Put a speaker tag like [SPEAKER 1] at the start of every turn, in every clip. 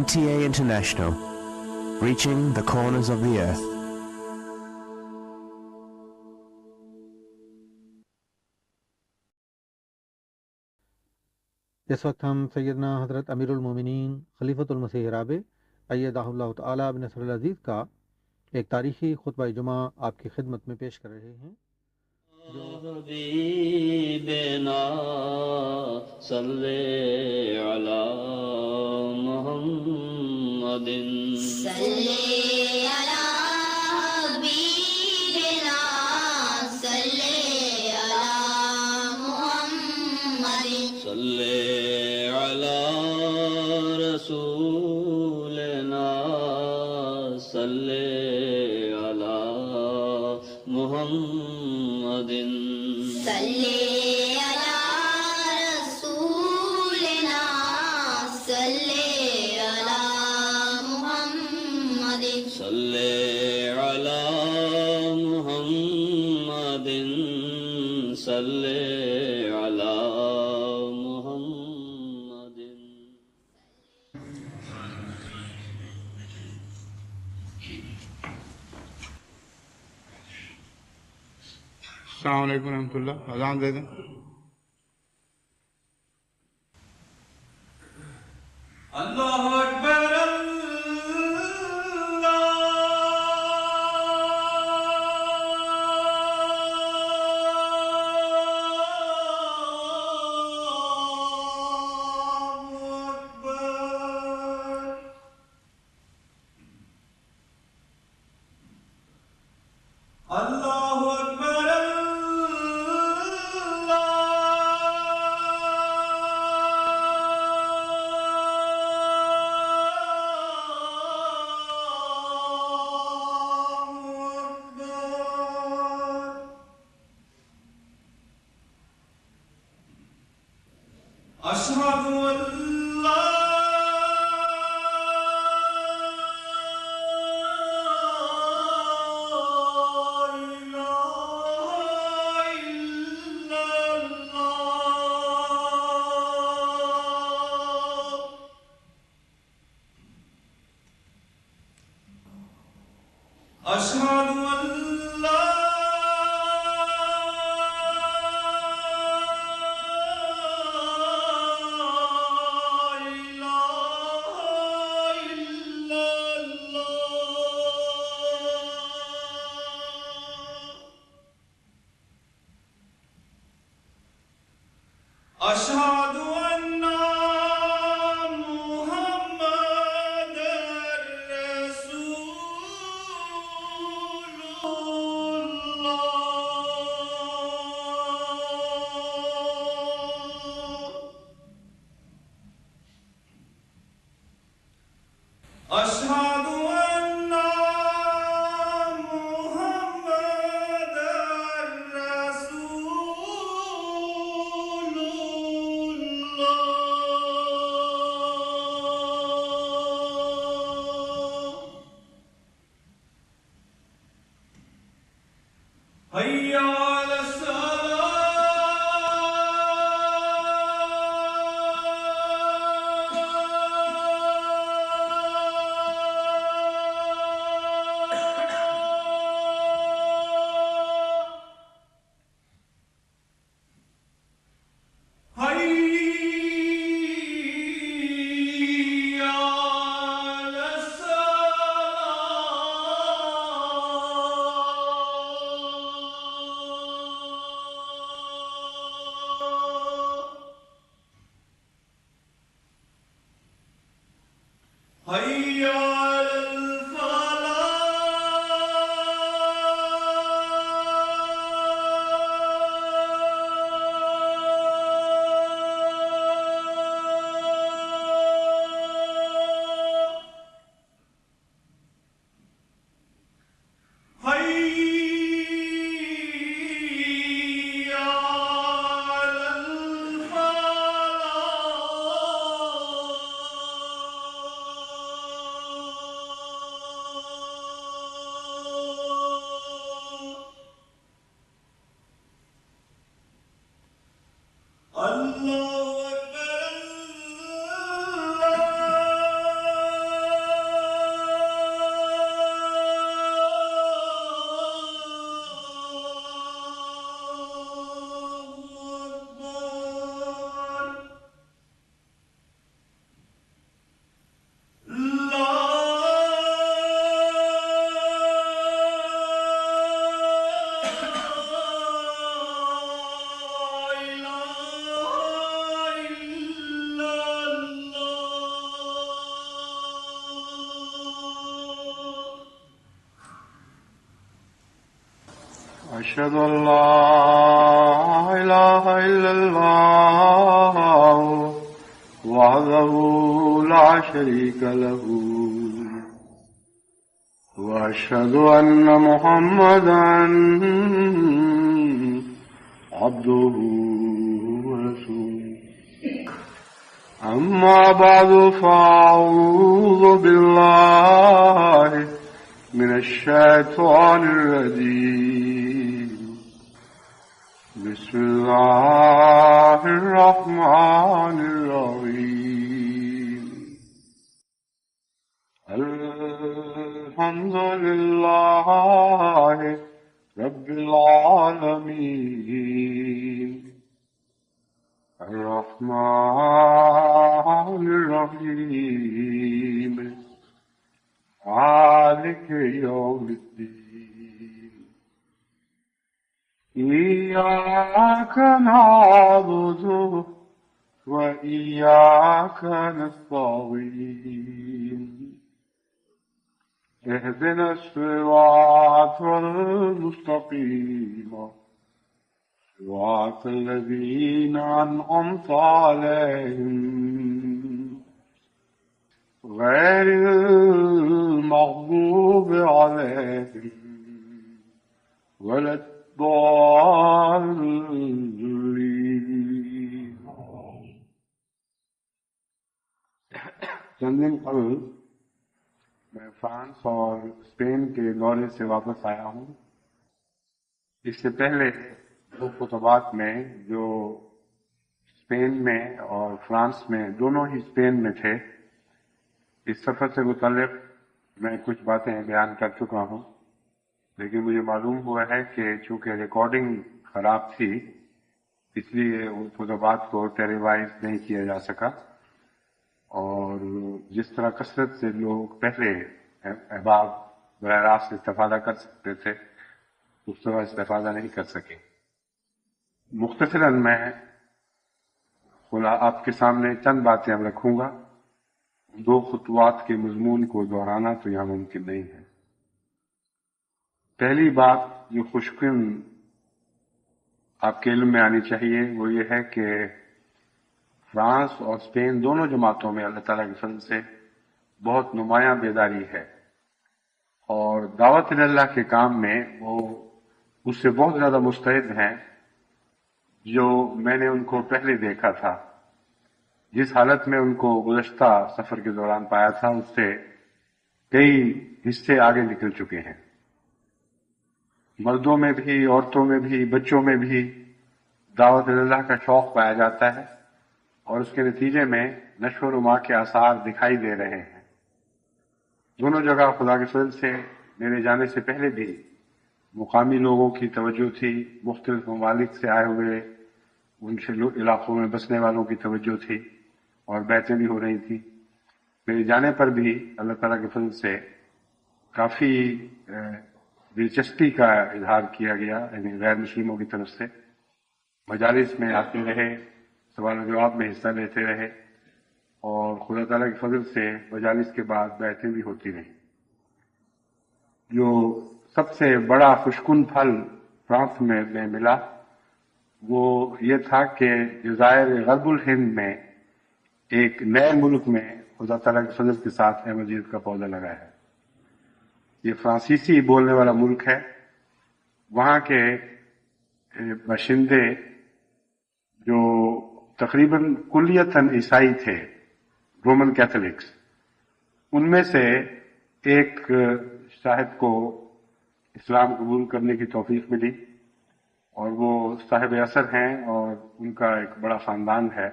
[SPEAKER 1] NTA International, reaching the corners of the earth.
[SPEAKER 2] اس وقت ہم سیدنا حضرت امیر المومنین خلیفۃ المسیح رابع ایدہ اللہ تعالیٰ بنصر العزیز کا ایک تاریخی خطبہ جمعہ آپ کی خدمت میں پیش کر رہے ہیں
[SPEAKER 3] حبیبنا صلی علی محمد
[SPEAKER 4] صلی علی حبیبنا صلی علی محمد
[SPEAKER 3] صلی علی رسولنا صلی علی محمد
[SPEAKER 4] صلی علی رسولنا صلی علی محمد
[SPEAKER 3] صلی علی محمد صلی علی محمد.
[SPEAKER 5] السلام علیکم ورحمۃ اللہ. اذان دے دیں.
[SPEAKER 6] اللہ اکبر اللہ اکبر اشہد ان لا أشهد أن لا إله إلا الله أشهد أن محمد رسول الله أشهد أن محمد رسول الله حي على الصلاة حي على الصلاة
[SPEAKER 5] أشهد أن لا إله إلا الله وحده لا شريك له وأشهد أن محمدا عبده ورسوله أما بعد فأعوذ بالله من الشيطان الرجيم بسم الله الرحمن الرحيم الحمد لله رب العالمين الرحمن الرحيم مالك يوم الدين إياك نعبد وإياك نستعين اهدنا الصراط المستقيم صراط الذين أنعمت عليهم غير المغضوب عليهم ولا الضالين. چند دن قبل میں فرانس اور اسپین کے دورے سے واپس آیا ہوں. اس سے پہلے دو خطبات میں جو اسپین میں اور فرانس میں دونوں ہی اسپین میں تھے، اس سفر سے متعلق میں کچھ باتیں بیان کر چکا ہوں، لیکن مجھے معلوم ہوا ہے کہ چونکہ ریکارڈنگ خراب تھی اس لیے ان خطبات کو ٹیلی وائز نہیں کیا جا سکا، اور جس طرح کثرت سے لوگ پہلے احباب براہ راست استفادہ کر سکتے تھے اس طرح استفادہ نہیں کر سکے. مختصراً میں آپ کے سامنے چند باتیں اب رکھوں گا. دو خطوات کے مضمون کو دہرانا تو یہاں ممکن نہیں ہے. پہلی بات جو خوشکن آپ کے علم میں آنی چاہیے وہ یہ ہے کہ فرانس اور اسپین دونوں جماعتوں میں اللہ تعالیٰ کے فضل سے بہت نمایاں بیداری ہے، اور دعوت اللہ کے کام میں وہ اس سے بہت زیادہ مستعد ہیں جو میں نے ان کو پہلے دیکھا تھا. جس حالت میں ان کو گزشتہ سفر کے دوران پایا تھا اس سے کئی حصے آگے نکل چکے ہیں. مردوں میں بھی، عورتوں میں بھی، بچوں میں بھی دعوت اللہ کا شوق پایا جاتا ہے، اور اس کے نتیجے میں نشو و نما کے آثار دکھائی دے رہے ہیں. دونوں جگہ خدا کے فضل سے میرے جانے سے پہلے بھی مقامی لوگوں کی توجہ تھی، مختلف ممالک سے آئے ہوئے ان علاقوں میں بسنے والوں کی توجہ تھی، اور بیعتیں بھی ہو رہی تھی. میرے جانے پر بھی اللہ تعالیٰ کے فضل سے کافی دلچسپی کا اظہار کیا گیا، یعنی غیر مسلموں کی طرف سے. مجالس میں آتے رہے، سوال و جواب میں حصہ لیتے رہے، اور خدا تعالیٰ کے فضل سے مجالس کے بعد بیعتیں بھی ہوتی رہیں. جو سب سے بڑا خوشکن پھل فرانس میں ملا وہ یہ تھا کہ جزائر غرب الہند میں ایک نئے ملک میں خدا تعالیٰ کے فضل کے ساتھ احمدیت کا پودا لگا ہے. یہ فرانسیسی بولنے والا ملک ہے. وہاں کے باشندے جو تقریباً کلیتاً عیسائی تھے، رومن کیتھولکس، ان میں سے ایک صاحب کو اسلام قبول کرنے کی توفیق ملی، اور وہ صاحب اثر ہیں اور ان کا ایک بڑا خاندان ہے.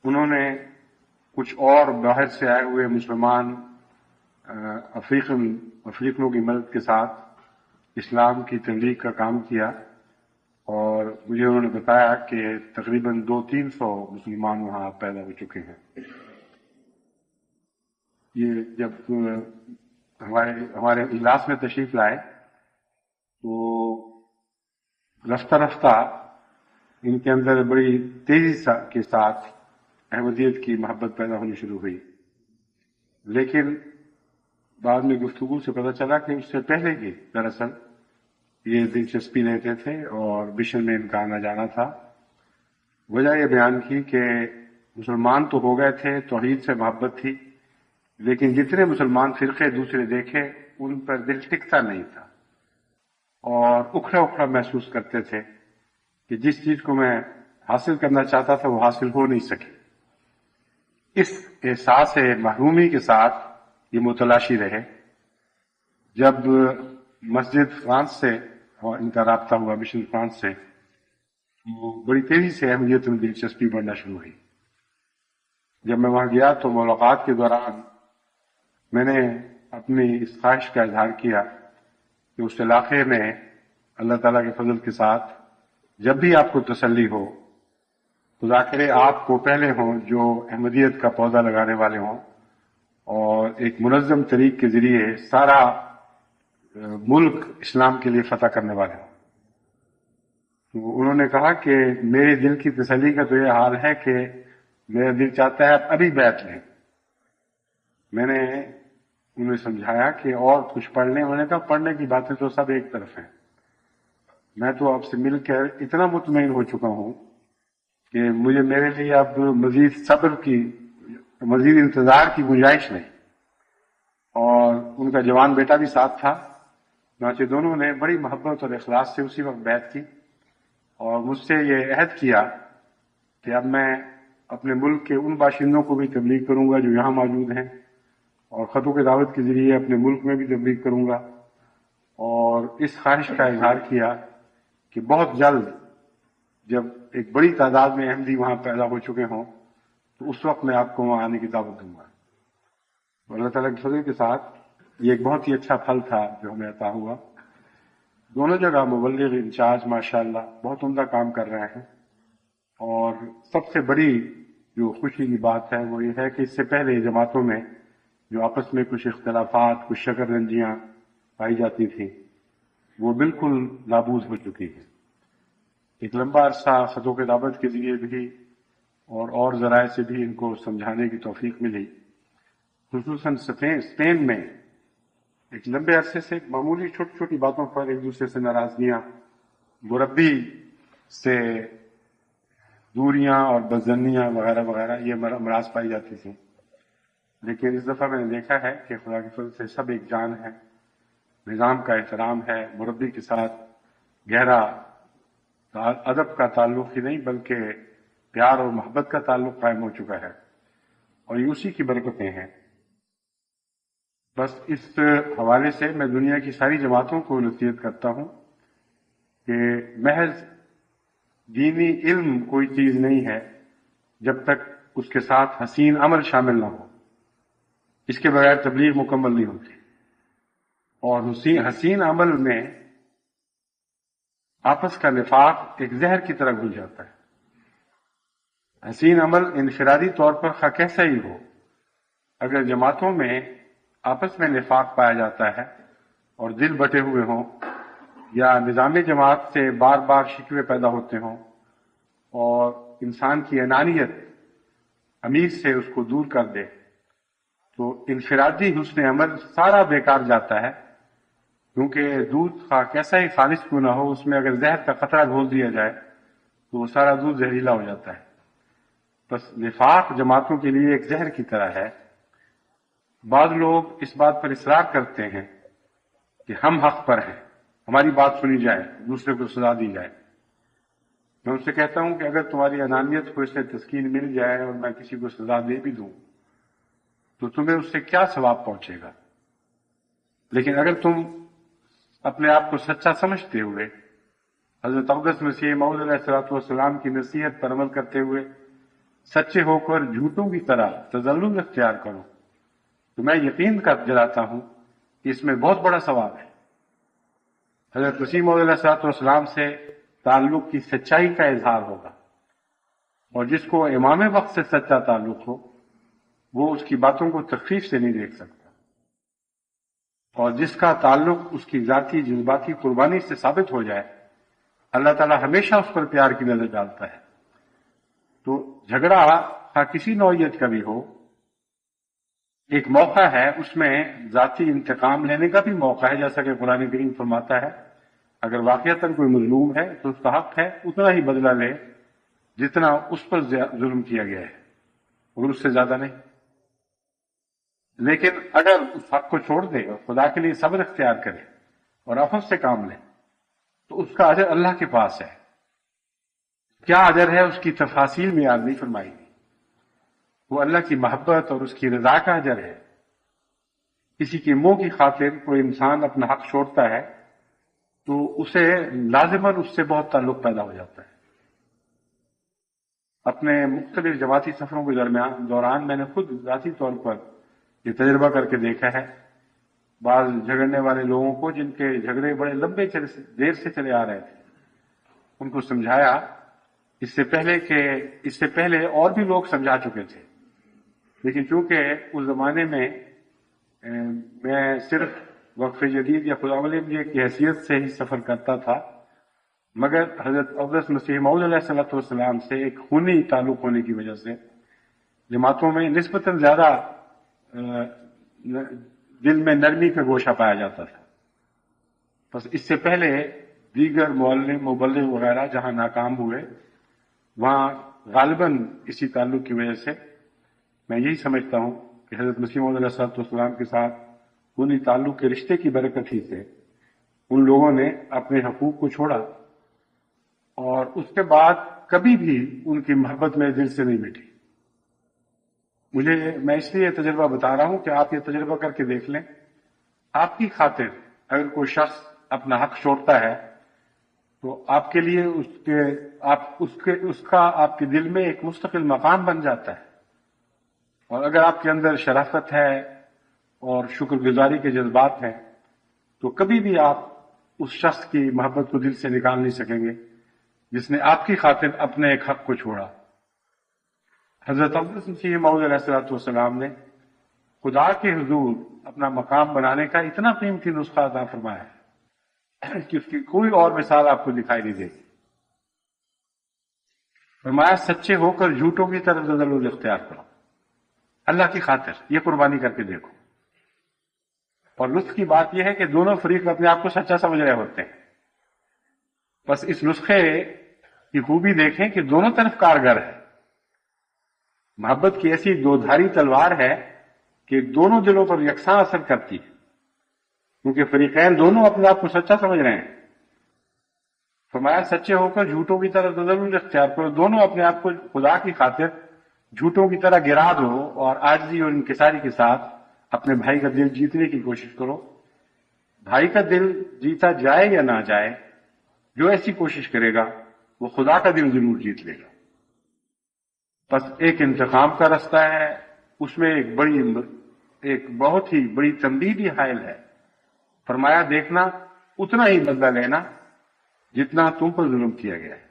[SPEAKER 5] انہوں نے کچھ اور باہر سے آئے ہوئے مسلمان افریقنوں کی مدد کے ساتھ اسلام کی تبلیغ کا کام کیا، اور مجھے انہوں نے بتایا کہ تقریباً 200-300 مسلمان وہاں پیدا ہو چکے ہیں. یہ جب ہمارے اجلاس میں تشریف لائے تو رفتہ رفتہ ان کے اندر بڑی تیزی کے ساتھ احمدیت کی محبت پیدا ہونی شروع ہوئی. لیکن بعد میں گفتگو سے پتہ چلا کہ اس سے پہلے ہی دراصل یہ دلچسپی لیتے تھے اور مشن میں ان کا آنا جانا تھا. وجہ یہ بیان کی کہ مسلمان تو ہو گئے تھے، توحید سے محبت تھی، لیکن جتنے مسلمان فرقے دوسرے دیکھے ان پر دل ٹکتا نہیں تھا اور اکھڑا اکھڑا محسوس کرتے تھے کہ جس چیز کو میں حاصل کرنا چاہتا تھا وہ حاصل ہو نہیں سکی. اس احساس محرومی کے ساتھ یہ متلاشی رہے. جب مسجد فرانس سے ان کا رابطہ ہوا، مشن فرانس سے، تو بڑی تیزی سے اہمیت میں دلچسپی بڑھنا شروع ہوئی. جب میں وہاں گیا تو ملاقات کے دوران میں نے اپنی اس خواہش کا اظہار کیا کہ اس علاقے میں اللہ تعالیٰ کے فضل کے ساتھ جب بھی آپ کو تسلی ہو خدا کرے آپ کو پہلے ہوں جو احمدیت کا پودا لگانے والے ہوں اور ایک منظم طریق کے ذریعے سارا ملک اسلام کے لیے فتح کرنے والے ہوں. تو انہوں نے کہا کہ میرے دل کی تسلی کا تو یہ حال ہے کہ میرا دل چاہتا ہے آپ ابھی بیٹھ لیں. میں نے انہیں سمجھایا کہ اور کچھ پڑھ لیں. انہوں نے کہا پڑھنے کی باتیں تو سب ایک طرف ہیں، میں تو آپ سے مل کر اتنا مطمئن ہو چکا ہوں کہ مجھے میرے لیے اب مزید صبر کی، مزید انتظار کی گنجائش نہیں. اور ان کا جوان بیٹا بھی ساتھ تھا. چنانچہ دونوں نے بڑی محبت اور اخلاص سے اسی وقت بیعت کی اور مجھ سے یہ عہد کیا کہ اب میں اپنے ملک کے ان باشندوں کو بھی تبلیغ کروں گا جو یہاں موجود ہیں اور خطوں کی دعوت کے ذریعے اپنے ملک میں بھی تبلیغ کروں گا. اور اس خواہش کا اظہار کیا کہ بہت جلد جب ایک بڑی تعداد میں احمدی وہاں پیدا ہو چکے ہوں تو اس وقت میں آپ کو وہاں آنے کی دعوت دوں گا. اللہ تعالیٰ کے فضل کے ساتھ یہ ایک بہت ہی اچھا پھل تھا جو ہمیں عطا ہوا. دونوں جگہ مبلغ انچارج ماشاءاللہ بہت عمدہ کام کر رہے ہیں. اور سب سے بڑی جو خوشی کی بات ہے وہ یہ ہے کہ اس سے پہلے جماعتوں میں جو آپس میں کچھ اختلافات، کچھ شکر رنجیاں پائی جاتی تھیں وہ بالکل نابود ہو چکی ہیں. ایک لمبا عرصہ خطوں کے دعوت کے ذریعے بھی اور ذرائع سے بھی ان کو سمجھانے کی توفیق ملی. خصوصاً اسپین میں ایک لمبے عرصے سے معمولی چھوٹی چھوٹی باتوں پر ایک دوسرے سے ناراضگیاں، مربی سے دوریاں اور بدظنیاں وغیرہ وغیرہ یہ امراض پائی جاتی تھیں. لیکن اس دفعہ میں نے دیکھا ہے کہ خدا کے فضل سے سب ایک جان ہے، نظام کا احترام ہے، مربی کے ساتھ گہرا ادب کا تعلق ہی نہیں بلکہ پیار اور محبت کا تعلق قائم ہو چکا ہے اور یہ اسی کی برکتیں ہیں. بس اس حوالے سے میں دنیا کی ساری جماعتوں کو نصیحت کرتا ہوں کہ محض دینی علم کوئی چیز نہیں ہے جب تک اس کے ساتھ حسین عمل شامل نہ ہو. اس کے بغیر تبلیغ مکمل نہیں ہوتی. اور حسین عمل میں آپس کا نفاق ایک زہر کی طرح گھل جاتا ہے. حسین عمل انفرادی طور پر خواہ کیسا ہی ہو، اگر جماعتوں میں آپس میں نفاق پایا جاتا ہے اور دل بٹے ہوئے ہوں یا نظام جماعت سے بار بار شکوے پیدا ہوتے ہوں اور انسان کی انانیت امیر سے اس کو دور کر دے تو انفرادی حسن عمل سارا بیکار جاتا ہے. کیونکہ دودھ خواہ کیسا ہی خالص کیوں نہ ہو، اس میں اگر زہر کا قطرہ گھول دیا جائے تو وہ سارا دودھ زہریلا ہو جاتا ہے. بس نفاق جماعتوں کے لیے ایک زہر کی طرح ہے. بعض لوگ اس بات پر اصرار کرتے ہیں کہ ہم حق پر ہیں، ہماری بات سنی جائے، دوسرے کو سزا دی جائے. میں ان سے کہتا ہوں کہ اگر تمہاری انانیت کو اس سے تسکین مل جائے اور میں کسی کو سزا دے بھی دوں تو تمہیں اس سے کیا ثواب پہنچے گا. لیکن اگر تم اپنے آپ کو سچا سمجھتے ہوئے حضرت اقدس مسیح موعود علیہ الصلوۃ والسلام کی نصیحت پر عمل کرتے ہوئے سچے ہو کر جھوٹوں کی طرح تظلم اختیار کرو تو میں یقین کر دلاتا ہوں کہ اس میں بہت بڑا ثواب ہے. حضرت مسیح موعود علیہ الصلوۃ والسلام سے تعلق کی سچائی کا اظہار ہوگا اور جس کو امام وقت سے سچا تعلق ہو وہ اس کی باتوں کو تخفیف سے نہیں دیکھ سکتا اور جس کا تعلق اس کی ذاتی جذباتی قربانی سے ثابت ہو جائے اللہ تعالیٰ ہمیشہ اس پر پیار کی نظر ڈالتا ہے. تو جھگڑا خواہ کسی نوعیت کا بھی ہو ایک موقع ہے، اس میں ذاتی انتقام لینے کا بھی موقع ہے جیسا کہ قرآن کریم فرماتا ہے اگر واقعتاً کوئی مظلوم ہے تو اس کا حق ہے اتنا ہی بدلہ لے جتنا اس پر ظلم کیا گیا ہے، اور اس سے زیادہ نہیں۔ لیکن اگر اس حق کو چھوڑ دے اور خدا کے لیے صبر اختیار کرے اور عفو سے کام لے تو اس کا اجر اللہ کے پاس ہے۔ کیا اجر ہے اس کی تفاصیل میں یاد نہیں فرمائی گئی، وہ اللہ کی محبت اور اس کی رضا کا اجر ہے۔ کسی کے منہ کی خاطر کوئی انسان اپنا حق چھوڑتا ہے تو اسے لازماً اس سے بہت تعلق پیدا ہو جاتا ہے۔ اپنے مختلف جماعتی سفروں کے دوران میں نے خود ذاتی طور پر یہ تجربہ کر کے دیکھا ہے، بعض جھگڑنے والے لوگوں کو جن کے جھگڑے بڑے لمبے دیر سے چلے آ رہے تھے، ان کو سمجھایا اس سے پہلے اور بھی لوگ سمجھا چکے تھے، لیکن چونکہ اس زمانے میں میں صرف وقف جدید یا خدا ولی کی حیثیت سے ہی سفر کرتا تھا، مگر حضرت اقدس مسیح موعود علیہ السلام سے ایک خونی تعلق ہونے کی وجہ سے جماعتوں میں نسبتاً زیادہ دل میں نرمی کا گوشہ پایا جاتا تھا۔ بس اس سے پہلے دیگر معلم مبلغ وغیرہ جہاں ناکام ہوئے وہاں غالباً اسی تعلق کی وجہ سے میں یہی سمجھتا ہوں کہ حضرت مسیح موعود علیہ السلام کے ساتھ انہی تعلق کے رشتے کی برکت ہی سے ان لوگوں نے اپنے حقوق کو چھوڑا، اور اس کے بعد کبھی بھی ان کی محبت میں دل سے نہیں مٹی۔ میں اس لیے یہ تجربہ بتا رہا ہوں کہ آپ یہ تجربہ کر کے دیکھ لیں، آپ کی خاطر اگر کوئی شخص اپنا حق چھوڑتا ہے تو آپ کے لیے اس کا آپ کے دل میں ایک مستقل مقام بن جاتا ہے، اور اگر آپ کے اندر شرافت ہے اور شکر گزاری کے جذبات ہیں تو کبھی بھی آپ اس شخص کی محبت کو دل سے نکال نہیں سکیں گے جس نے آپ کی خاطر اپنے ایک حق کو چھوڑا۔ حضرت اقدس مسیح موعود علیہ السلام نے خدا کے حضور اپنا مقام بنانے کا اتنا قیمتی نسخہ عطا فرمایا ہے کہ اس کی کوئی اور مثال آپ کو دکھائی نہیں دے گی۔ فرمایا سچے ہو کر جھوٹوں کی طرف تزلل اختیار کرو، اللہ کی خاطر یہ قربانی کر کے دیکھو۔ اور لطف کی بات یہ ہے کہ دونوں فریق اپنے آپ کو سچا سمجھ رہے ہوتے ہیں، بس اس نسخے کی خوبی دیکھیں کہ دونوں طرف کارگر ہے۔ محبت کی ایسی دو دھاری تلوار ہے کہ دونوں دلوں پر یکساں اثر کرتی ہے، کیونکہ فریقین دونوں اپنے آپ کو سچا سمجھ رہے ہیں۔ فرمایا سچے ہو کر جھوٹوں کی طرف تزلل اختیار کرو، دونوں اپنے آپ کو خدا کی خاطر جھوٹوں کی طرح گرا دو اور عاجزی اور انکساری کے ساتھ اپنے بھائی کا دل جیتنے کی کوشش کرو۔ بھائی کا دل جیتا جائے یا نہ جائے، جو ایسی کوشش کرے گا وہ خدا کا دل ضرور جیت لے گا۔ بس ایک انتقام کا رستہ ہے، اس میں ایک بہت ہی بڑی تنبیہ بھی حائل ہے۔ فرمایا دیکھنا اتنا ہی بدلہ لینا جتنا تم پر ظلم کیا گیا ہے،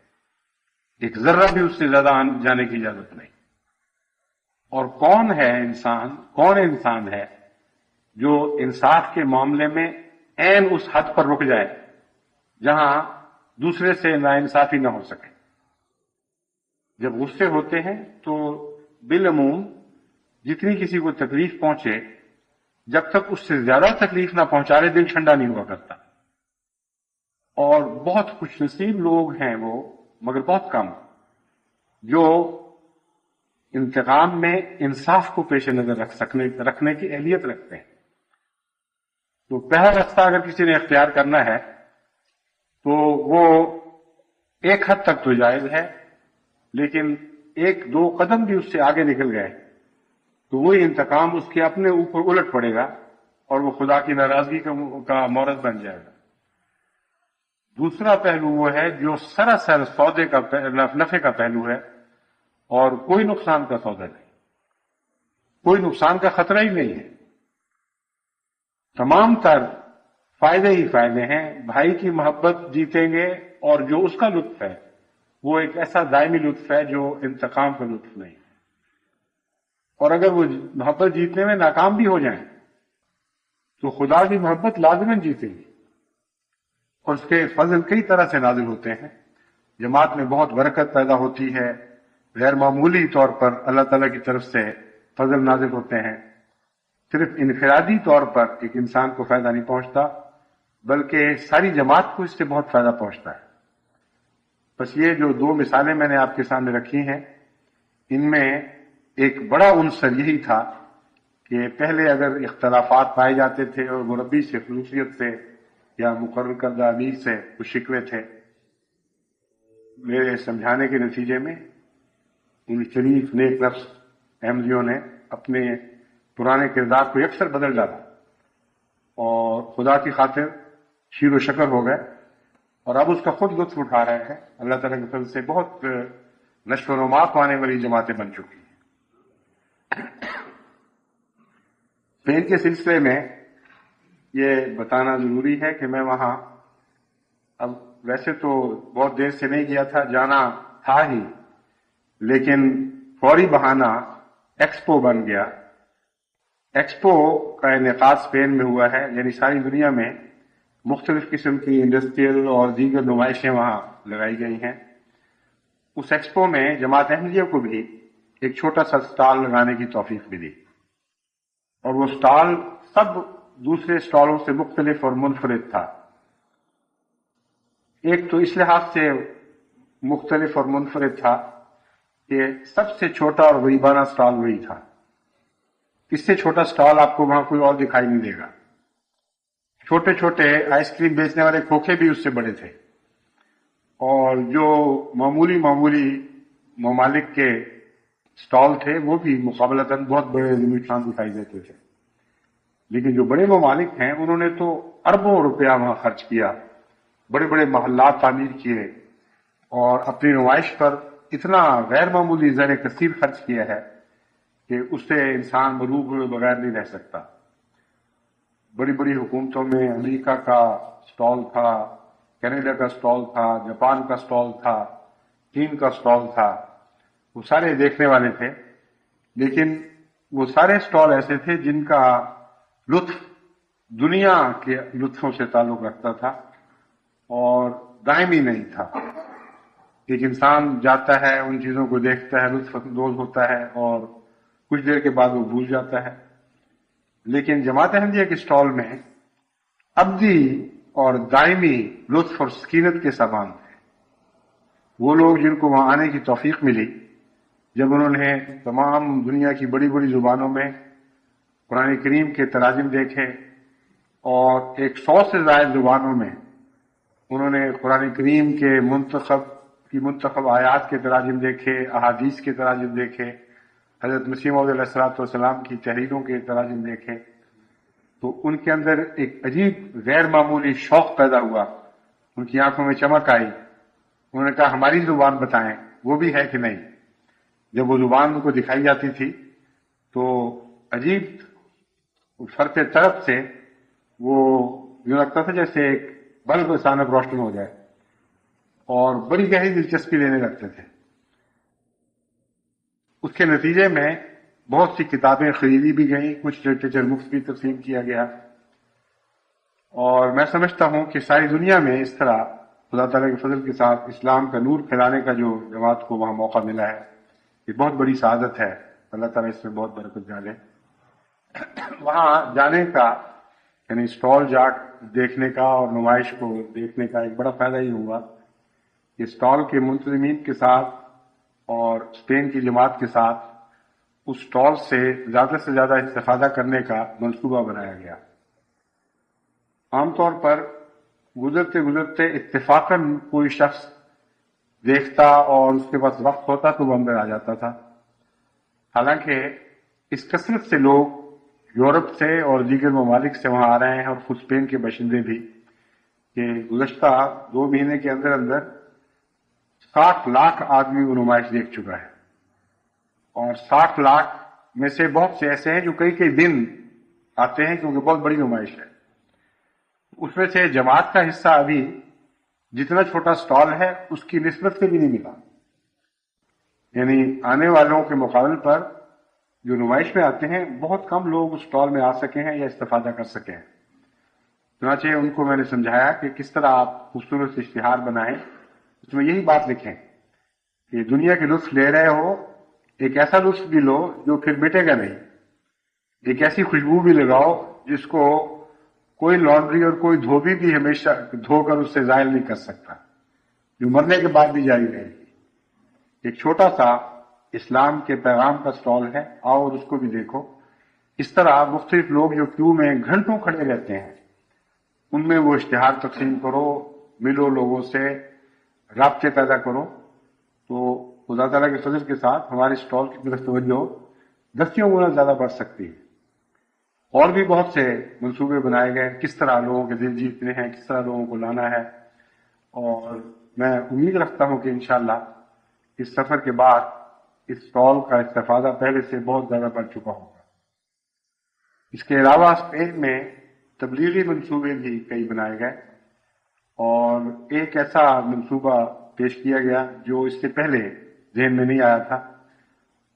[SPEAKER 5] ایک ذرہ بھی اس سے زیادہ جانے کی اجازت نہیں۔ اور کون انسان ہے جو انصاف کے معاملے میں عین اس حد پر رک جائے جہاں دوسرے سے ناانصافی نہ ہو سکے۔ جب غصے ہوتے ہیں تو بالعموم جتنی کسی کو تکلیف پہنچے، جب تک اس سے زیادہ تکلیف نہ پہنچا رہے دل ٹھنڈا نہیں ہوا کرتا۔ اور بہت خوش نصیب لوگ ہیں وہ، مگر بہت کم، جو انتقام میں انصاف کو پیش نظر رکھنے کی اہلیت رکھتے ہیں۔ تو پہلا راستہ اگر کسی نے اختیار کرنا ہے تو وہ ایک حد تک تو جائز ہے، لیکن ایک دو قدم بھی اس سے آگے نکل گئے تو وہی انتقام اس کے اپنے اوپر الٹ پڑے گا اور وہ خدا کی ناراضگی کا مورد بن جائے گا۔ دوسرا پہلو وہ ہے جو سراسر سودے کا نفع کا پہلو ہے اور کوئی نقصان کا سودا نہیں، کوئی نقصان کا خطرہ ہی نہیں ہے، تمام تر فائدے ہی فائدے ہیں۔ بھائی کی محبت جیتیں گے اور جو اس کا لطف ہے وہ ایک ایسا دائمی لطف ہے جو انتقام کا لطف نہیں، اور اگر وہ محبت جیتنے میں ناکام بھی ہو جائیں تو خدا کی محبت لازماً جیتے گی، اور اس کے فضل کئی طرح سے نازل ہوتے ہیں۔ جماعت میں بہت برکت پیدا ہوتی ہے، غیر معمولی طور پر اللہ تعالیٰ کی طرف سے فضل نازل ہوتے ہیں۔ صرف انفرادی طور پر ایک انسان کو فائدہ نہیں پہنچتا بلکہ ساری جماعت کو اس سے بہت فائدہ پہنچتا ہے۔ بس یہ جو دو مثالیں میں نے آپ کے سامنے رکھی ہیں، ان میں ایک بڑا عنصر یہی تھا کہ پہلے اگر اختلافات پائے جاتے تھے اور مربی سے، خصوصیت سے یا مقرر کردہ امیر سے کچھ شکوے تھے، میرے سمجھانے کے نتیجے میں ان شریف نیک نفس احمدیوں نے اپنے پرانے کردار کو یکسر بدل ڈالا اور خدا کی خاطر شیر و شکر ہو گئے، اور اب اس کا خود لطف اٹھا رہے ہیں۔ اللہ تعالیٰ کے فضل سے بہت نشو و نما پانے والی جماعتیں بن چکی ہیں۔ اسپین کے سلسلے میں یہ بتانا ضروری ہے کہ میں وہاں اب ویسے تو بہت دیر سے نہیں گیا تھا، جانا تھا ہی، لیکن فوری بہانہ ایکسپو بن گیا۔ ایکسپو کا انعقاد اسپین میں ہوا ہے، یعنی ساری دنیا میں مختلف قسم کی انڈسٹریل اور دیگر نمائشیں وہاں لگائی گئی ہیں۔ اس ایکسپو میں جماعت احمدیہ کو بھی ایک چھوٹا سا سٹال لگانے کی توفیق ملی، اور وہ سٹال سب دوسرے سٹالوں سے مختلف اور منفرد تھا۔ ایک تو اس لحاظ سے مختلف اور منفرد تھا کہ سب سے چھوٹا اور غریبانہ سٹال وہی تھا۔ اس سے چھوٹا سٹال آپ کو وہاں کوئی اور دکھائی نہیں دے گا۔ چھوٹے چھوٹے آئس کریم بیچنے والے کھوکھے بھی اس سے بڑے تھے، اور جو معمولی ممالک کے سٹال تھے وہ بھی مقابلتاً بہت بڑے عظیم شان دکھائی دیتے تھے۔ لیکن جو بڑے ممالک ہیں انہوں نے تو اربوں روپیہ وہاں خرچ کیا، بڑے بڑے محلات تعمیر کیے، اور اپنی نمائش پر اتنا غیر معمولی زر کثیر خرچ کیا ہے کہ اس سے انسان مروب ہوئے بغیر نہیں رہ سکتا۔ بڑی بڑی حکومتوں میں امریکہ کا سٹال تھا، کینیڈا کا سٹال تھا، جاپان کا سٹال تھا، چین کا سٹال تھا، وہ سارے دیکھنے والے تھے، لیکن وہ سارے سٹال ایسے تھے جن کا لطف دنیا کے لطفوں سے تعلق رکھتا تھا اور دائمی نہیں تھا۔ ایک انسان جاتا ہے، ان چیزوں کو دیکھتا ہے، لطف اندوز ہوتا ہے، اور کچھ دیر کے بعد وہ بھول جاتا ہے۔ لیکن جماعت احمدیہ کے سٹال میں ابدی اور دائمی لطف اور سکینت کے سامان تھے۔ وہ لوگ جن کو وہاں آنے کی توفیق ملی، جب انہوں نے تمام دنیا کی بڑی بڑی زبانوں میں قرآن کریم کے تراجم دیکھے، اور 100 سے زائد زبانوں میں انہوں نے قرآن کریم کے منتخب آیات کے تراجم دیکھے، احادیث کے تراجم دیکھے، حضرت مسیح موعود علیہ السلام کی تحریروں کے تراجم دیکھے، تو ان کے اندر ایک عجیب غیر معمولی شوق پیدا ہوا، ان کی آنکھوں میں چمک آئی۔ انہوں نے کہا ہماری زبان بتائیں وہ بھی ہے کہ نہیں۔ جب وہ زبان ان کو دکھائی جاتی تھی تو عجیب فرق طرف سے وہ یوں لگتا تھا جیسے ایک بلب اچانک روشن ہو جائے، اور بڑی گہری دلچسپی لینے لگتے تھے۔ اس کے نتیجے میں بہت سی کتابیں خریدی بھی گئیں، کچھ لٹریچر مفت بھی تقسیم کیا گیا، اور میں سمجھتا ہوں کہ ساری دنیا میں اس طرح خدا تعالیٰ کے فضل کے ساتھ اسلام کا نور پھیلانے کا جو جماعت کو وہاں موقع ملا ہے، یہ بہت بڑی سعادت ہے۔ اللہ تعالیٰ اس میں بہت برکت ڈالے۔ وہاں جانے کا، یعنی اسٹال جا دیکھنے کا اور نمائش کو دیکھنے کا ایک بڑا فائدہ یہ ہوا کہ اسٹال کے منتظمین کے ساتھ اور اسپین کی جماعت کے ساتھ اس اسٹال سے زیادہ استفادہ کرنے کا منصوبہ بنایا گیا۔ عام طور پر گزرتے اتفاقاً کوئی شخص دیکھتا اور اس کے پاس وقت ہوتا تو وہ اندر آ جاتا تھا، حالانکہ اس کثرت سے لوگ یورپ سے اور دیگر ممالک سے وہاں آ رہے ہیں، اور خود اسپین کے باشندے بھی، کہ گزشتہ 2 مہینے کے اندر 60 لاکھ آدمی وہ نمائش دیکھ چکا ہے، اور 60 لاکھ میں سے بہت سے ایسے ہیں جو کئی دن آتے ہیں کیونکہ بہت بڑی نمائش ہے۔ اس میں سے جماعت کا حصہ ابھی جتنا چھوٹا سٹال ہے اس کی نسبت سے بھی نہیں ملا، یعنی آنے والوں کے مقابل پر جو نمائش میں آتے ہیں بہت کم لوگ اس سٹال میں آ سکے ہیں یا استفادہ کر سکے ہیں۔ چنانچہ ان کو میں نے سمجھایا کہ کس طرح آپ خوبصورت اشتہار بنائیں، اس میں یہی بات لکھیں کہ دنیا کے لطف لے رہے ہو، ایک ایسا لطف بھی لو جو پھر مٹے گا نہیں، ایک ایسی خوشبو بھی لگاؤ جس کو کوئی لانڈری اور کوئی دھوبی بھی ہمیشہ دھو کر اس سے زائل نہیں کر سکتا، جو مرنے کے بعد بھی جاری رہے گی۔ ایک چھوٹا سا اسلام کے پیغام کا سٹال ہے، آؤ اور اس کو بھی دیکھو۔ اس طرح مختلف لوگ جو کیو میں گھنٹوں کھڑے رہتے ہیں، ان میں وہ اشتہار تقسیم کرو، ملو، لوگوں سے رابطے پیدا کرو، تو خدا تعالیٰ کے فضل کے ساتھ ہمارے سٹال کی طرف توجہ 10 گنا زیادہ بڑھ سکتی ہے۔ اور بھی بہت سے منصوبے بنائے گئے، کس طرح لوگوں کے دل جیتنے ہیں، کس طرح لوگوں کو لانا ہے، اور میں امید رکھتا ہوں کہ انشاءاللہ اس سفر کے بعد اس سٹال کا استفادہ پہلے سے بہت زیادہ بڑھ چکا ہوگا۔ اس کے علاوہ اسپین میں تبلیغی منصوبے بھی کئی بنائے گئے، اور ایک ایسا منصوبہ پیش کیا گیا جو اس سے پہلے ذہن میں نہیں آیا تھا،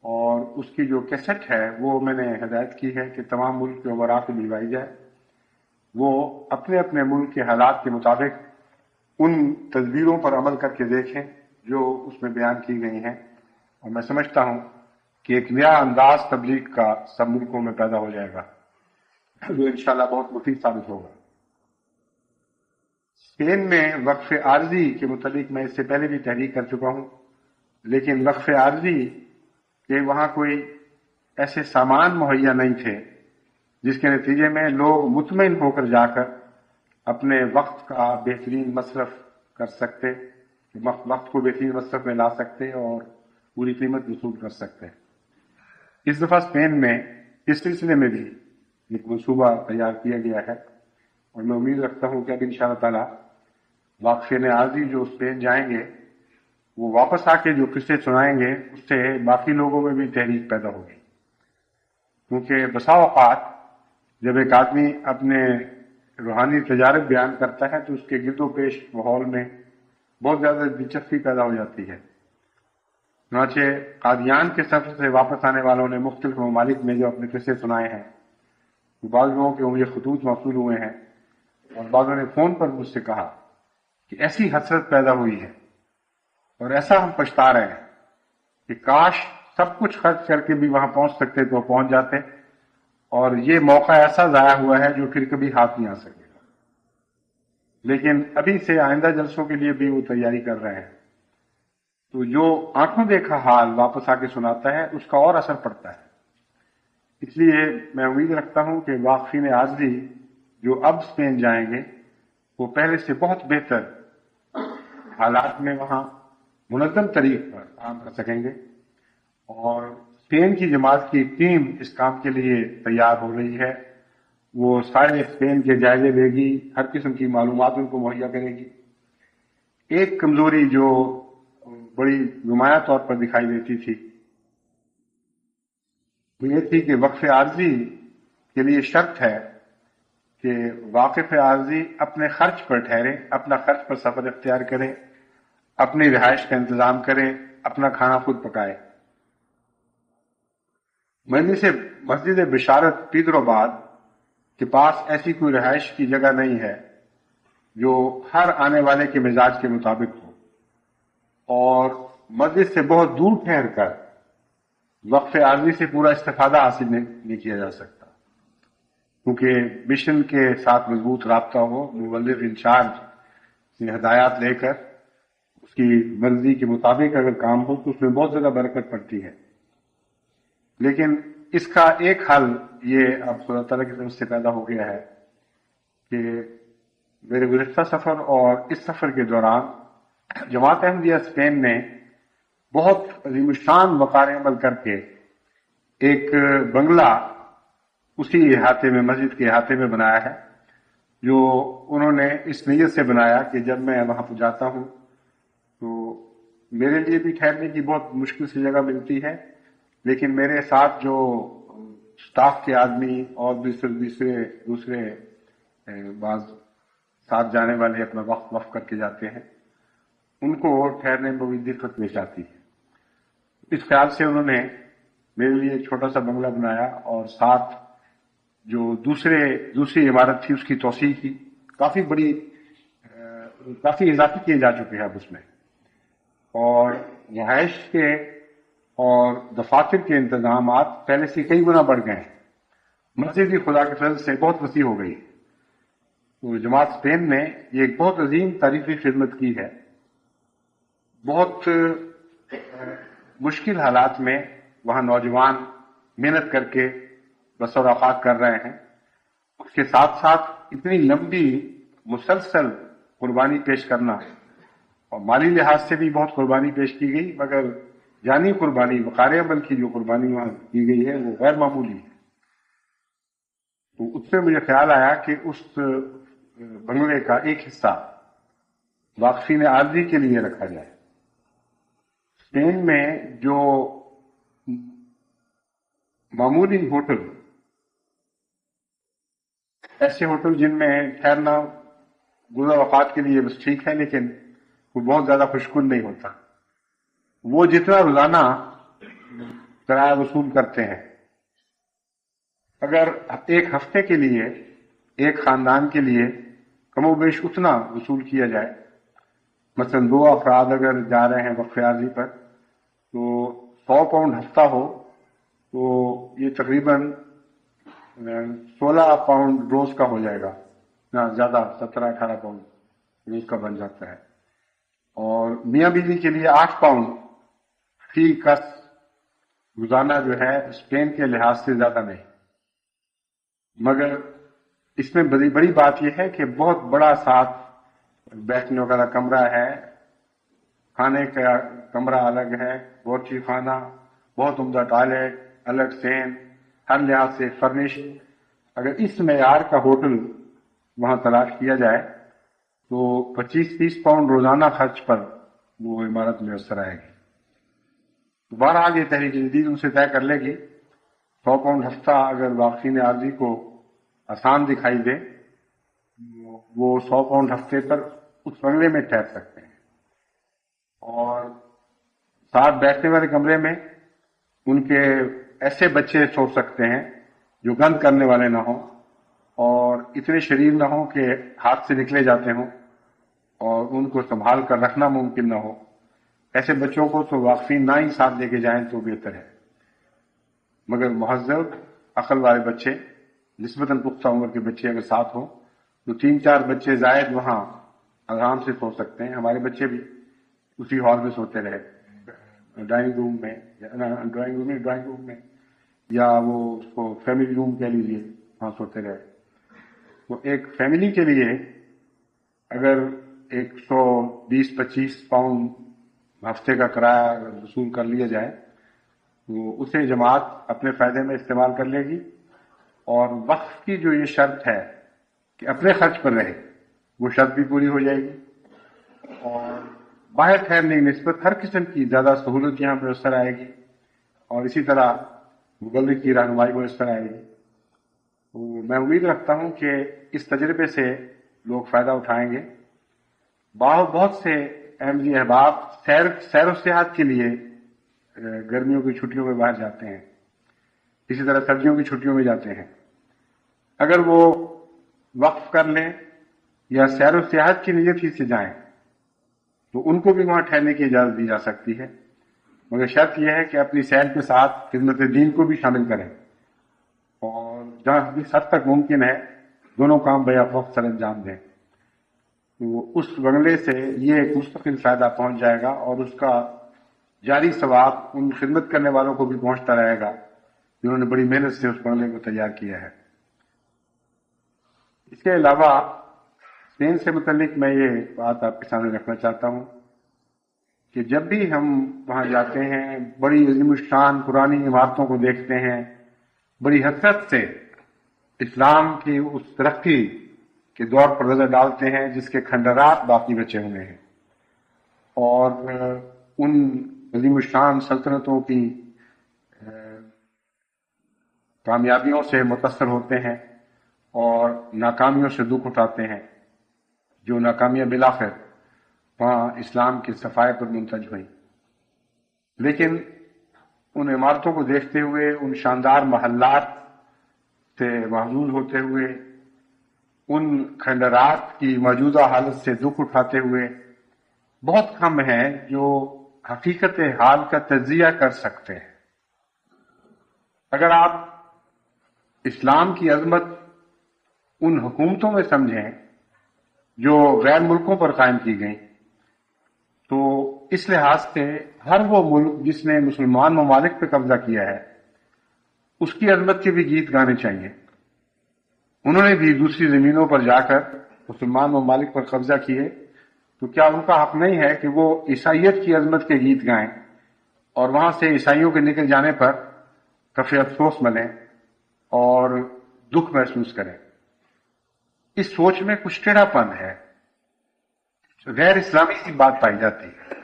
[SPEAKER 5] اور اس کی جو کیسٹ ہے وہ میں نے ہدایت کی ہے کہ تمام ملک کے عمراء کو دلوائی جائے، وہ اپنے اپنے ملک کے حالات کے مطابق ان تدبیروں پر عمل کر کے دیکھیں جو اس میں بیان کی گئی ہیں، اور میں سمجھتا ہوں کہ ایک نیا انداز تبلیغ کا سب ملکوں میں پیدا ہو جائے گا، جو انشاءاللہ بہت مفید ثابت ہوگا۔ اسپین میں وقف عارضی کے متعلق میں اس سے پہلے بھی تحریک کر چکا ہوں، لیکن وقف عارضی کہ وہاں کوئی ایسے سامان مہیا نہیں تھے جس کے نتیجے میں لوگ مطمئن ہو کر جا کر اپنے وقت کا بہترین مصرف کر سکتے، وقت کو بہترین مصرف میں لا سکتے اور پوری قیمت وصول کر سکتے۔ اس دفعہ اسپین میں اس سلسلے میں بھی ایک منصوبہ تیار کیا گیا ہے، اور میں امید رکھتا ہوں کہ اب انشاءاللہ تعالی واقفین عارضی جو اسپین جائیں گے وہ واپس آ کے جو قصے سنائیں گے اس سے باقی لوگوں میں بھی تحریک پیدا ہوگی، کیونکہ بسا اوقات جب ایک آدمی اپنے روحانی تجارب بیان کرتا ہے تو اس کے گرد و پیش ماحول میں بہت زیادہ دلچسپی پیدا ہو جاتی ہے۔ چنانچہ قادیان کے سفر سے واپس آنے والوں نے مختلف ممالک میں جو اپنے قصے سنائے ہیں، بعض لوگوں کے مجھے خطوط موصول ہوئے ہیں، اور بعضوں نے فون پر مجھ سے کہا کہ ایسی حسرت پیدا ہوئی ہے اور ایسا ہم پچھتا رہے ہیں کہ کاش سب کچھ خرچ کر کے بھی وہاں پہنچ سکتے تو پہنچ جاتے، اور یہ موقع ایسا ضائع ہوا ہے جو پھر کبھی ہاتھ نہیں آ سکے گا۔ لیکن ابھی سے آئندہ جلسوں کے لیے بھی وہ تیاری کر رہے ہیں، تو جو آنکھوں دیکھا حال واپس آ کے سناتا ہے اس کا اور اثر پڑتا ہے۔ اس لیے میں امید رکھتا ہوں کہ واقفین عارضی جو اب اسپین جائیں گے وہ پہلے سے بہت بہتر حالات میں وہاں منظم طریق پر کام کر سکیں گے، اور اسپین کی جماعت کی ٹیم اس کام کے لیے تیار ہو رہی ہے۔ وہ سارے اسپین کے جائزے لے گی، ہر قسم کی معلومات ان کو مہیا کرے گی۔ ایک کمزوری جو بڑی نمایاں طور پر دکھائی دیتی تھی وہ یہ تھی کہ وقف عارضی کے لیے شرط ہے کہ واقف عارضی اپنے خرچ پر ٹھہرے، اپنا خرچ پر سفر اختیار کرے، اپنی رہائش کا انتظام کرے، اپنا کھانا خود پکائے۔ مسجد بشارت پیدروباد کے پاس ایسی کوئی رہائش کی جگہ نہیں ہے جو ہر آنے والے کے مزاج کے مطابق ہو، اور مسجد سے بہت دور ٹھہر کر وقف عارضی سے پورا استفادہ حاصل نہیں کیا جا سکتا، کیونکہ مشن کے ساتھ مضبوط رابطہ ہو، مبلغ انچارج سے ہدایات لے کر اس کی مرضی کے مطابق اگر کام ہو تو اس میں بہت زیادہ برکت پڑتی ہے۔ لیکن اس کا ایک حل یہ اب خدا تعالیٰ کی طرف سے پیدا ہو گیا ہے کہ میرے گزشتہ سفر اور اس سفر کے دوران جماعت احمدیہ اسپین نے بہت عظیم الشان وقار عمل کر کے ایک بنگلہ اسی احاطے میں، مسجد کے احاطے میں بنایا ہے، جو انہوں نے اس نیت سے بنایا کہ جب میں وہاں پہ جاتا ہوں تو میرے لیے بھی ٹھہرنے کی بہت مشکل سی جگہ ملتی ہے، لیکن میرے ساتھ جو سٹاف کے آدمی اور دوسرے بعض ساتھ جانے والے اپنا وقت وقف کر کے جاتے ہیں، ان کو ٹھہرنے میں بھی دقت پیش آتی ہے۔ اس خیال سے انہوں نے میرے لیے ایک چھوٹا سا بنگلہ بنایا، اور ساتھ جو دوسری عمارت تھی اس کی توسیع کی، کافی اضافے کیے جا چکے ہیں اب اس میں، اور رہائش کے اور دفاتر کے انتظامات پہلے سے کئی گنا بڑھ گئے ہیں۔ مسجد بھی خدا کے فضل سے بہت وسیع ہو گئی، تو جماعت اسپین نے یہ ایک بہت عظیم تاریخی خدمت کی ہے. بہت مشکل حالات میں وہاں نوجوان محنت کر کے بسر اوقات کر رہے ہیں. اس کے ساتھ ساتھ اتنی لمبی مسلسل قربانی پیش کرنا، اور مالی لحاظ سے بھی بہت قربانی پیش کی گئی، مگر جانی قربانی، وقار عمل کی جو قربانی وہاں کی گئی ہے وہ غیر معمولی ہے. تو اس سے مجھے خیال آیا کہ اس بنگلے کا ایک حصہ واقفین عارضی کے لیے رکھا جائے. اسپین میں جو معمولی ہوٹل، ایسے ہوٹل جن میں ٹھہرنا گزر اوقات کے لیے بس ٹھیک ہے لیکن وہ بہت زیادہ خوشکن نہیں ہوتا، وہ جتنا روزانہ کرایہ وصول کرتے ہیں، اگر ایک ہفتے کے لیے ایک خاندان کے لیے کم و بیش اتنا وصول کیا جائے، مثلا 2 افراد اگر جا رہے ہیں وقف عارضی پر تو 100 پاؤنڈ ہفتہ ہو تو یہ تقریباً 16 پاؤنڈ روز کا ہو جائے گا، نہ زیادہ 17-18 پاؤنڈ روز کا بن جاتا ہے. اور میاں بیوی کے لیے 8 پاؤنڈ فی کس روزانہ جو ہے اسپین کے لحاظ سے زیادہ نہیں. مگر اس میں بڑی بات یہ ہے کہ بہت بڑا ساتھ بیٹھنے کا کمرہ ہے، کھانے کا کمرہ الگ ہے، باورچی خانہ، بہت عمدہ ٹوائلٹ، الگ سین، ہر لحاظ سے فرنش. اگر اس معیار کا ہوٹل وہاں تلاش کیا جائے تو 25-30 پاؤنڈ روزانہ خرچ پر وہ عمارت میسر آئے گی. بہرحال یہ تحریک جدید ان سے طے کر لے گی 100 پاؤنڈ ہفتہ اگر واقفین عارضی کو آسان دکھائی دے، وہ 100 پاؤنڈ ہفتے پر اس بنگلے میں ٹھہر سکتے ہیں، اور ساتھ بیٹھنے والے کمرے میں ان کے ایسے بچے سو سکتے ہیں جو گند کرنے والے نہ ہوں اور اتنے شریر نہ ہوں کہ ہاتھ سے نکلے جاتے ہوں اور ان کو سنبھال کر رکھنا ممکن نہ ہو. ایسے بچوں کو تو واقفین نہ ہی ساتھ لے کے جائیں تو بہتر ہے. مگر مہذب عقل والے بچے، نسبتاً پختہ عمر کے بچے اگر ساتھ ہوں تو 3-4 بچے زائد وہاں آرام سے سو سکتے ہیں. ہمارے بچے بھی اسی ہال میں سوتے رہے، ڈرائنگ روم میں یا وہ اس کو فیملی روم کہہ لیجیے، وہاں سوتے رہے. تو ایک فیملی کے لیے اگر 120-25 پاؤنڈ ہفتے کا کرایہ وصول کر لیا جائے تو اسے جماعت اپنے فائدے میں استعمال کر لے گی، اور وقف کی جو یہ شرط ہے کہ اپنے خرچ پر رہے، وہ شرط بھی پوری ہو جائے گی. اور باہر ٹھہرنے کی نسبت ہر قسم کی زیادہ سہولت یہاں میسر آئے گی، اور اسی طرح مبلغ کی رہنمائی میسر آئے گی. تو میں امید رکھتا ہوں کہ اس تجربے سے لوگ فائدہ اٹھائیں گے. بہت سے احمدی احباب سیر و سیاحت کے لیے گرمیوں کی چھٹیوں میں باہر جاتے ہیں، اسی طرح سردیوں کی چھٹیوں میں جاتے ہیں. اگر وہ وقف کر لیں یا سیر و سیاحت کی نیت ہی سے جائیں تو ان کو بھی وہاں ٹھہرنے کی اجازت دی جا سکتی ہے، مگر شرط یہ ہے کہ اپنی سیر کے ساتھ خدمت دین کو بھی شامل کریں، اور جہاں جس حد تک ممکن ہے دونوں کام بیک وقت سر انجام دیں. تو اس بنگلے سے یہ ایک مستقل فائدہ پہنچ جائے گا، اور اس کا جاری ثواب ان خدمت کرنے والوں کو بھی پہنچتا رہے گا جنہوں نے بڑی محنت سے اس بنگلے کو تیار کیا ہے. اس کے علاوہ اسپین سے متعلق میں یہ بات آپ کے سامنے رکھنا چاہتا ہوں کہ جب بھی ہم وہاں جاتے ہیں بڑی عظیم الشان پرانی عمارتوں کو دیکھتے ہیں، بڑی حسرت سے اسلام کی اس ترقی کے دور پر نظر ڈالتے ہیں جس کے کھنڈرات باقی بچے ہوئے ہیں، اور ان عظیم الشان سلطنتوں کی کامیابیوں سے متاثر ہوتے ہیں اور ناکامیوں سے دکھ اٹھاتے ہیں، جو ناکامیاں بالآخر وہاں اسلام کے صفائے پر منتج ہوئیں. لیکن ان عمارتوں کو دیکھتے ہوئے، ان شاندار محلات سے محظوظ ہوتے ہوئے، ان کھنڈرات کی موجودہ حالت سے دکھ اٹھاتے ہوئے بہت کم ہیں جو حقیقت حال کا تجزیہ کر سکتے ہیں. اگر آپ اسلام کی عظمت ان حکومتوں میں سمجھیں جو غیر ملکوں پر قائم کی گئیں، تو اس لحاظ سے ہر وہ ملک جس نے مسلمان ممالک پہ قبضہ کیا ہے اس کی عظمت کے بھی گیت گانے چاہیے۔ انہوں نے بھی دوسری زمینوں پر جا کر مسلمان ممالک پر قبضہ کیے، تو کیا ان کا حق نہیں ہے کہ وہ عیسائیت کی عظمت کے گیت گائیں اور وہاں سے عیسائیوں کے نکل جانے پر کفِ افسوس ملیں اور دکھ محسوس کریں؟ اس سوچ میں کچھ ٹیڑھا پن ہے، غیر اسلامی سی بات پائی جاتی ہے۔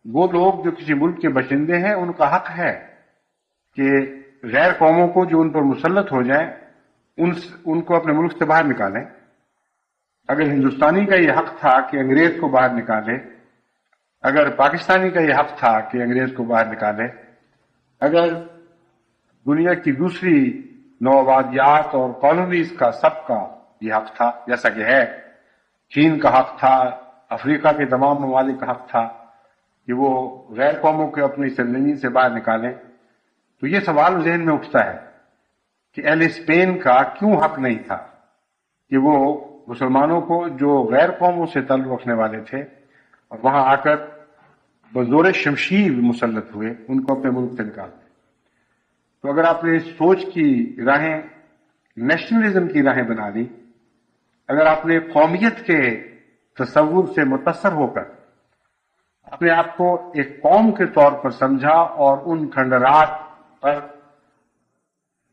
[SPEAKER 5] وہ لوگ جو کسی ملک کے باشندے ہیں ان کا حق ہے کہ غیر قوموں کو جو ان پر مسلط ہو جائیں ان کو اپنے ملک سے باہر نکالیں۔ اگر ہندوستانی کا یہ حق تھا کہ انگریز کو باہر نکالے، اگر پاکستانی کا یہ حق تھا کہ انگریز کو باہر نکالے، اگر دنیا کی دوسری نوآبادیات اور کالونیز کا سب کا یہ حق تھا، جیسا کہ ہے چین کا حق تھا، افریقہ کے تمام ممالک کا حق تھا کہ وہ غیر قوموں کو اپنی سرزمین سے باہر نکالیں، تو یہ سوال ذہن میں اٹھتا ہے کہ اہل اسپین کا کیوں حق نہیں تھا کہ وہ مسلمانوں کو جو غیر قوموں سے تعلق رکھنے والے تھے اور وہاں آ کر بزور شمشیر مسلط ہوئے ان کو اپنے ملک سے نکال دیں۔ تو اگر آپ نے سوچ کی راہیں نیشنلزم کی راہیں بنا لی، اگر آپ نے قومیت کے تصور سے متاثر ہو کر اپنے آپ کو ایک قوم کے طور پر سمجھا اور ان کھنڈرات پر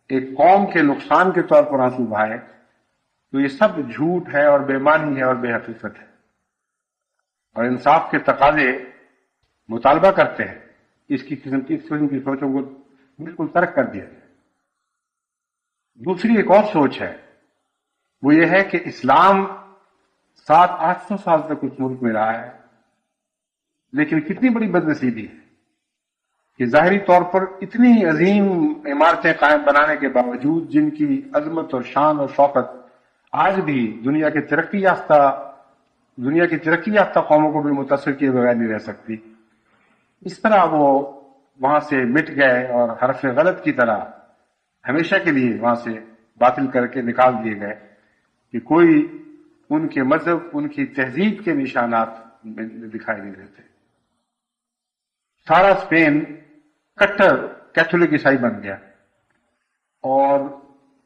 [SPEAKER 5] ایک قوم کے نقصان کے طور پر آنسو بہائے، تو یہ سب جھوٹ ہے اور بے معنی ہے اور بے حقیقت ہے، اور انصاف کے تقاضے مطالبہ کرتے ہیں اس قسم کی سوچوں کو بالکل ترک کر دیا جائے۔ دوسری ایک اور سوچ ہے، وہ یہ ہے کہ اسلام 700-800 سال تک اس ملک میں رہا ہے، لیکن کتنی بڑی بد نصیبی ہے کہ ظاہری طور پر اتنی عظیم عمارتیں قائم بنانے کے باوجود، جن کی عظمت اور شان اور شوکت آج بھی دنیا کی ترقی یافتہ قوموں کو بھی متاثر کیے بغیر نہیں رہ سکتی، اس طرح وہ وہاں سے مٹ گئے اور حرف غلط کی طرح ہمیشہ کے لیے وہاں سے باطل کر کے نکال دیے گئے کہ کوئی ان کے مذہب، ان کی تہذیب کے نشانات دکھائی نہیں دیتے۔ سارا اسپین کٹر کیتھولک عیسائی بن گیا اور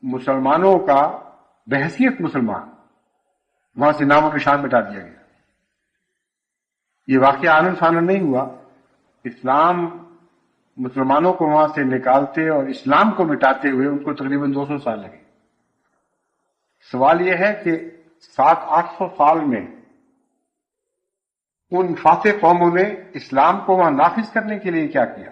[SPEAKER 5] مسلمانوں کا بحیثیت مسلمان وہاں سے نام و نشان مٹا دیا گیا۔ یہ واقعہ آنن فانن نہیں ہوا، اسلام مسلمانوں کو وہاں سے نکالتے اور اسلام کو مٹاتے ہوئے ان کو تقریباً 200 سال لگے۔ سوال یہ ہے کہ 700-800 سال میں ان فاتح قوموں نے اسلام کو وہاں نافذ کرنے کے لیے کیا کیا؟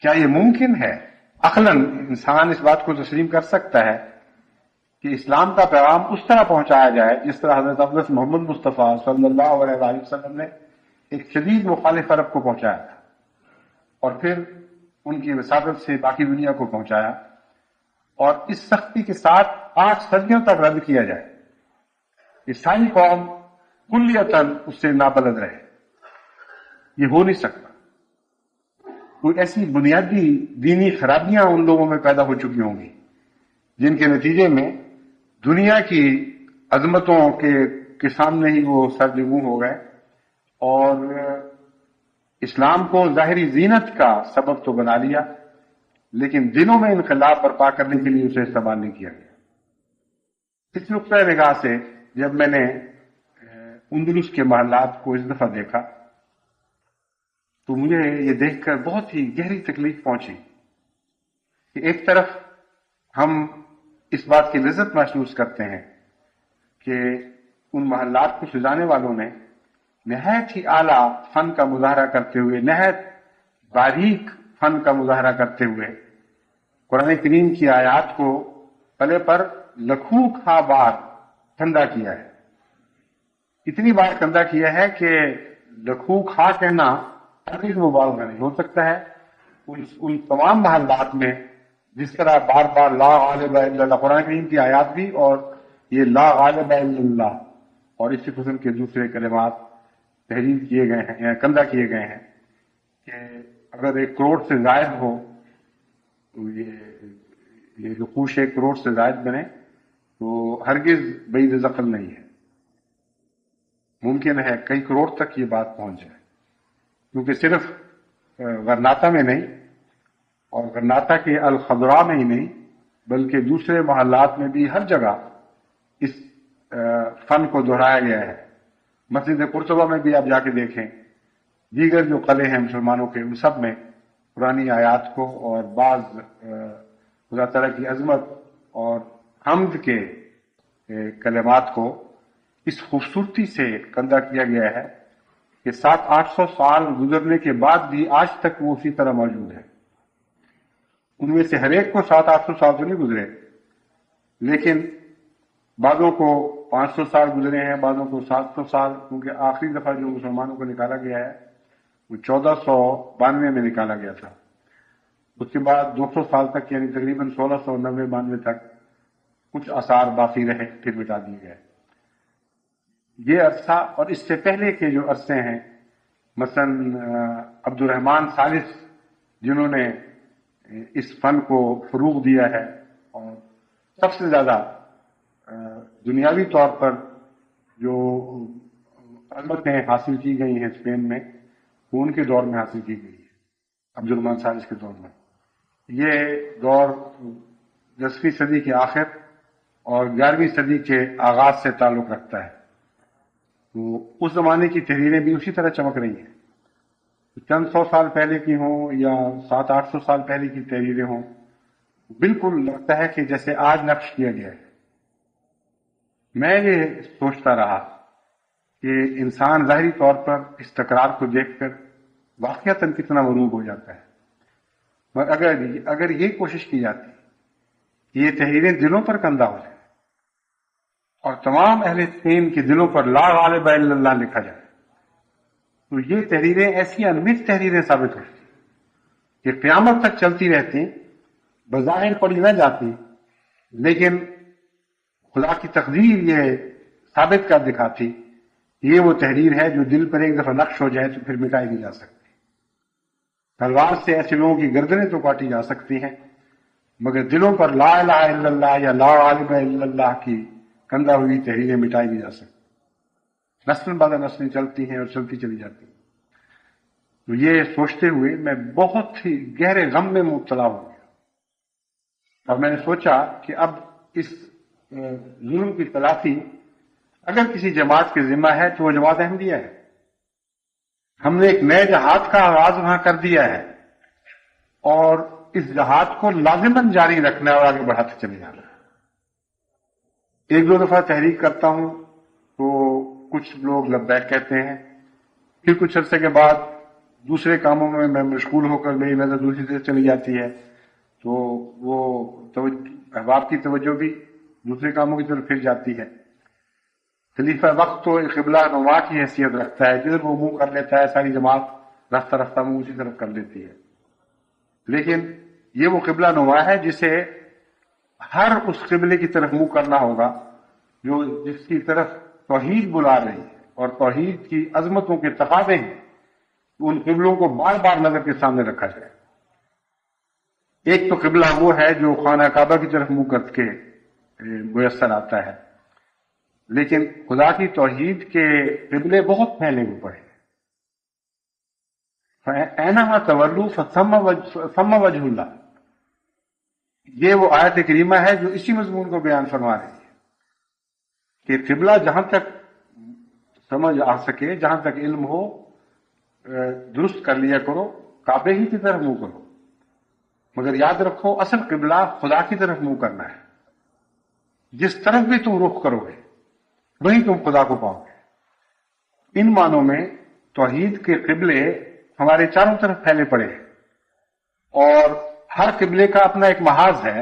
[SPEAKER 5] کیا یہ ممکن ہے؟ عقلاً انسان اس بات کو تسلیم کر سکتا ہے کہ اسلام کا پیغام اس طرح پہنچایا جائے جس طرح حضرت اقدس محمد مصطفیٰ صلی اللہ علیہ وسلم نے ایک شدید مخالف عرب کو پہنچایا تھا اور پھر ان کی وساطت سے باقی دنیا کو پہنچایا، اور اس سختی کے ساتھ 8 صدیوں تک رد کیا جائے کہ ساری قوم کلیتاً اس سے نابلد رہے۔ یہ ہو نہیں سکتا۔ کوئی ایسی بنیادی دینی خرابیاں ان لوگوں میں پیدا ہو چکی ہوں گی جن کے نتیجے میں دنیا کی عظمتوں کے سامنے ہی وہ سرنگوں ہو گئے، اور اسلام کو ظاہری زینت کا سبب تو بنا لیا، لیکن دلوں میں انقلاب برپا کرنے کے لیے اسے استعمال نہیں کیا گیا۔ اس نقطۂ نگاہ سے جب میں نے اندلس کے محلات کو اس دفعہ دیکھا تو مجھے یہ دیکھ کر بہت ہی گہری تکلیف پہنچی کہ ایک طرف ہم اس بات کی لذت محسوس کرتے ہیں کہ ان محلات کو سجانے والوں نے نہایت ہی اعلیٰ فن کا مظاہرہ کرتے ہوئے، نہایت باریک فن کا مظاہرہ کرتے ہوئے قرآن کریم کی آیات کو پلے پر لکھوں خواہ بار کندھا کیا ہے۔ اتنی بار کندھا کیا ہے کہ لکھوں خواہ کہنا حقیقت مبالغہ نہیں ہو سکتا ہے۔ ان تمام محلات میں جس طرح بار بار لا غالب الا اللہ، قرآن کریم کی آیات بھی اور یہ لا غالب الا اللہ اور اسی قسم کے دوسرے کلمات تحریر کیے گئے ہیں یا کندھا کیے گئے ہیں کہ اگر 1 کروڑ سے زائد ہو تو یہ رقوش 1 کروڑ سے زائد بنے تو ہرگز بعید ذقن نہیں ہے. ممکن ہے کئی کروڑ تک یہ بات پہنچ جائے، کیونکہ صرف غرناطہ میں نہیں اور غرناطہ کے الخضراء میں ہی نہیں بلکہ دوسرے محلات میں بھی ہر جگہ اس فن کو دہرایا گیا ہے. مسجد قرطبہ میں بھی آپ جا کے دیکھیں، دیگر جو قلعے ہیں مسلمانوں کے ان سب میں پرانی آیات کو اور بعض خدا تعالیٰ کی عظمت اور حمد کے کلمات کو اس خوبصورتی سے کندہ کیا گیا ہے کہ 700-800 سال گزرنے کے بعد بھی آج تک وہ اسی طرح موجود ہے. ان میں سے ہر ایک کو 700-800 سال تو نہیں گزرے، لیکن بعضوں کو 500 سال گزرے ہیں، بعضوں کو 700 سال، کیونکہ آخری دفعہ جو مسلمانوں کو نکالا گیا ہے وہ 1492 میں نکالا گیا تھا. اس کے بعد 200 سال تک یعنی تقریباً 1690-92 تک کچھ آثار باقی رہے، پھر مٹا دیے گئے. یہ عرصہ اور اس سے پہلے کے جو عرصے ہیں، مثلا عبد الرحمن ثالث جنہوں نے اس فن کو فروغ دیا ہے اور سب سے زیادہ دنیاوی طور پر جو عظمتیں حاصل کی گئی ہیں اسپین میں، وہ ان کے دور میں حاصل کی گئی ہے، عبد الرحمن ثالث کے دور میں. یہ دور 10ویں صدی کے آخر اور 11ویں صدی کے آغاز سے تعلق رکھتا ہے. تو اس زمانے کی تحریریں بھی اسی طرح چمک رہی ہیں، چند سو سال پہلے کی ہوں یا 700-800 سال پہلے کی تحریریں ہوں، بالکل لگتا ہے کہ جیسے آج نقش کیا گیا ہے. میں یہ سوچتا رہا کہ انسان ظاہری طور پر اس تکرار کو دیکھ کر واقعتاً کتنا مغلوب ہو جاتا ہے، مگر اگر یہ کوشش کی جاتی کہ یہ تحریریں دلوں پر کندہ ہو جائیں اور تمام اہل اسپین کے دلوں پر لا غالب الا اللہ لکھا جائے، تو یہ تحریریں ایسی انمٹ تحریریں ثابت ہوتی کہ قیامت تک چلتی رہتی، بظاہر پڑھی نہ جاتی، لیکن خدا کی تقدیر یہ ثابت کر دکھاتی کہ یہ وہ تحریر ہے جو دل پر ایک دفعہ نقش ہو جائے تو پھر مٹائی نہیں جا سکتی. تلوار سے ایسے لوگوں کی گردنیں تو کاٹی جا سکتی ہیں، مگر دلوں پر لا الہ الا اللہ یا لا غالب الا اللہ کی کندہ ہوئی تحریریں مٹائی نہیں جا سکتی. نسل بعد نسلیں چلتی ہیں اور چلتی چلی جاتی ہیں. تو یہ سوچتے ہوئے میں بہت ہی گہرے غم میں مبتلا ہو گیا اور میں نے سوچا کہ اب اس ظلم کی تلافی اگر کسی جماعت کے ذمہ ہے تو وہ جماعت احمدیہ ہے. ہم نے ایک نئے جہاد کا آغاز وہاں کر دیا ہے اور اس جہاد کو لازماً جاری رکھنا اور آگے بڑھاتے چلے جانا ہے. ایک دو دفعہ تحریک کرتا ہوں تو کچھ لوگ لبیک کہتے ہیں، پھر کچھ عرصے کے بعد دوسرے کاموں میں میں مشغول ہو کر میری نظر دوسری طرف چلی جاتی ہے، تو وہ احباب کی توجہ بھی دوسرے کاموں کی طرف پھر جاتی ہے. خلیفہ وقت تو قبلہ نما کی حیثیت رکھتا ہے، جدھر وہ منہ کر لیتا ہے ساری جماعت رفتہ رفتہ منہ اسی طرف کر لیتی ہے. لیکن یہ وہ قبلہ نما ہے جسے ہر اس قبلے کی طرف منہ کرنا ہوگا جس کی طرف توحید بلا رہی ہے اور توحید کی عظمتوں کے تقاضے ہیں. ان قبلوں کو بار بار نظر کے سامنے رکھا جائے. ایک تو قبلہ وہ ہے جو خانہ کعبہ کی طرف منہ کر کے میسر آتا ہے، لیکن خدا کی توحید کے قبلے بہت پھیلے ہوئے پڑے. اینما تولوا فثم وجہ اللہ، یہ وہ آیت کریمہ ہے جو اسی مضمون کو بیان فرما رہی ہے کہ قبلہ جہاں تک سمجھ آ سکے، جہاں تک علم ہو، درست کر لیا کرو، کعبے ہی کی طرف منہ کرو، مگر یاد رکھو اصل قبلہ خدا کی طرف منہ کرنا ہے. جس طرف بھی تم رخ کرو گے وہیں تم خدا کو پاؤ گے. ان معنوں میں توحید کے قبلے ہمارے چاروں طرف پھیلے پڑے ہیں اور ہر قبلے کا اپنا ایک محاذ ہے،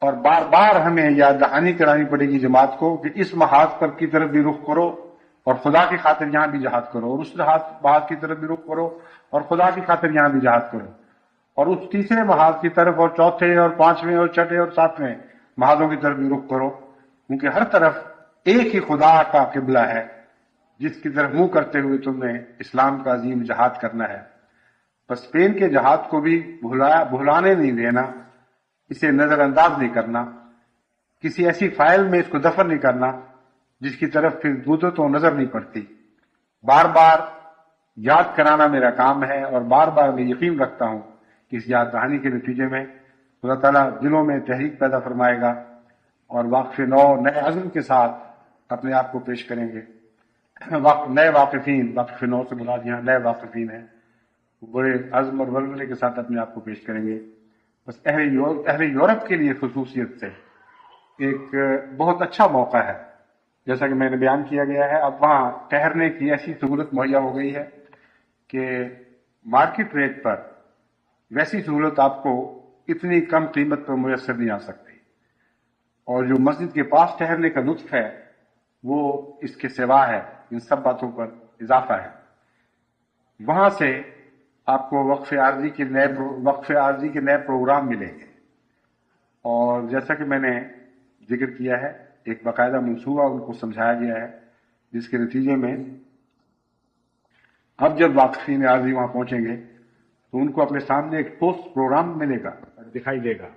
[SPEAKER 5] اور بار بار ہمیں یاد دہانی کرانی پڑے گی جماعت کو کہ اس محاذ پر کی طرف بھی رخ کرو اور خدا کی خاطر یہاں بھی جہاد کرو، اور اس محاذ کی طرف بھی رخ کرو اور خدا کی خاطر یہاں بھی جہاد کرو، اور اس تیسرے محاذ کی طرف اور چوتھے اور پانچویں اور چھٹے اور ساتویں محاذوں کی طرف بھی رخ کرو، کیونکہ ہر طرف ایک ہی خدا کا قبلہ ہے جس کی طرف منہ کرتے ہوئے تم نے اسلام کا عظیم جہاد کرنا ہے. بس اسپین کے جہاد کو بھی بھلانے نہیں دینا، اسے نظر انداز نہیں کرنا. کسی ایسی فائل میں اس کو دفن نہیں کرنا جس کی طرف پھر دودھ تو نظر نہیں پڑتی. بار بار یاد کرانا میرا کام ہے، اور بار بار میں یقین رکھتا ہوں کہ اس یاد دہانی کے نتیجے میں اللہ تعالیٰ دلوں میں تحریک پیدا فرمائے گا اور واقف نو نئے عزم کے ساتھ اپنے آپ کو پیش کریں گے. نئے واقفین، واقف نو سے مراد یہاں نئے واقفین ہیں، بڑے عزم اور ولولے کے ساتھ اپنے آپ کو پیش کریں گے. بس اہل یورپ کے لیے خصوصیت سے ایک بہت اچھا موقع ہے. جیسا کہ میں نے بیان کیا گیا ہے، اب وہاں ٹھہرنے کی ایسی سہولت مہیا ہو گئی ہے کہ مارکیٹ ریٹ پر ویسی سہولت آپ کو اتنی کم قیمت پر میسر نہیں آ سکتی. اور جو مسجد کے پاس ٹھہرنے کا لطف ہے وہ اس کے سوا ہے، ان سب باتوں پر اضافہ ہے. وہاں سے آپ کو وقف عارضی کے نئے پروگرام ملیں گے، اور جیسا کہ میں نے ذکر کیا ہے ایک باقاعدہ منصوبہ ان کو سمجھایا گیا ہے، جس کے نتیجے میں اب جب واقفین عارضی وہاں پہنچیں گے تو ان کو اپنے سامنے ایک ٹھوس پروگرام ملے گا، دکھائی دے گا،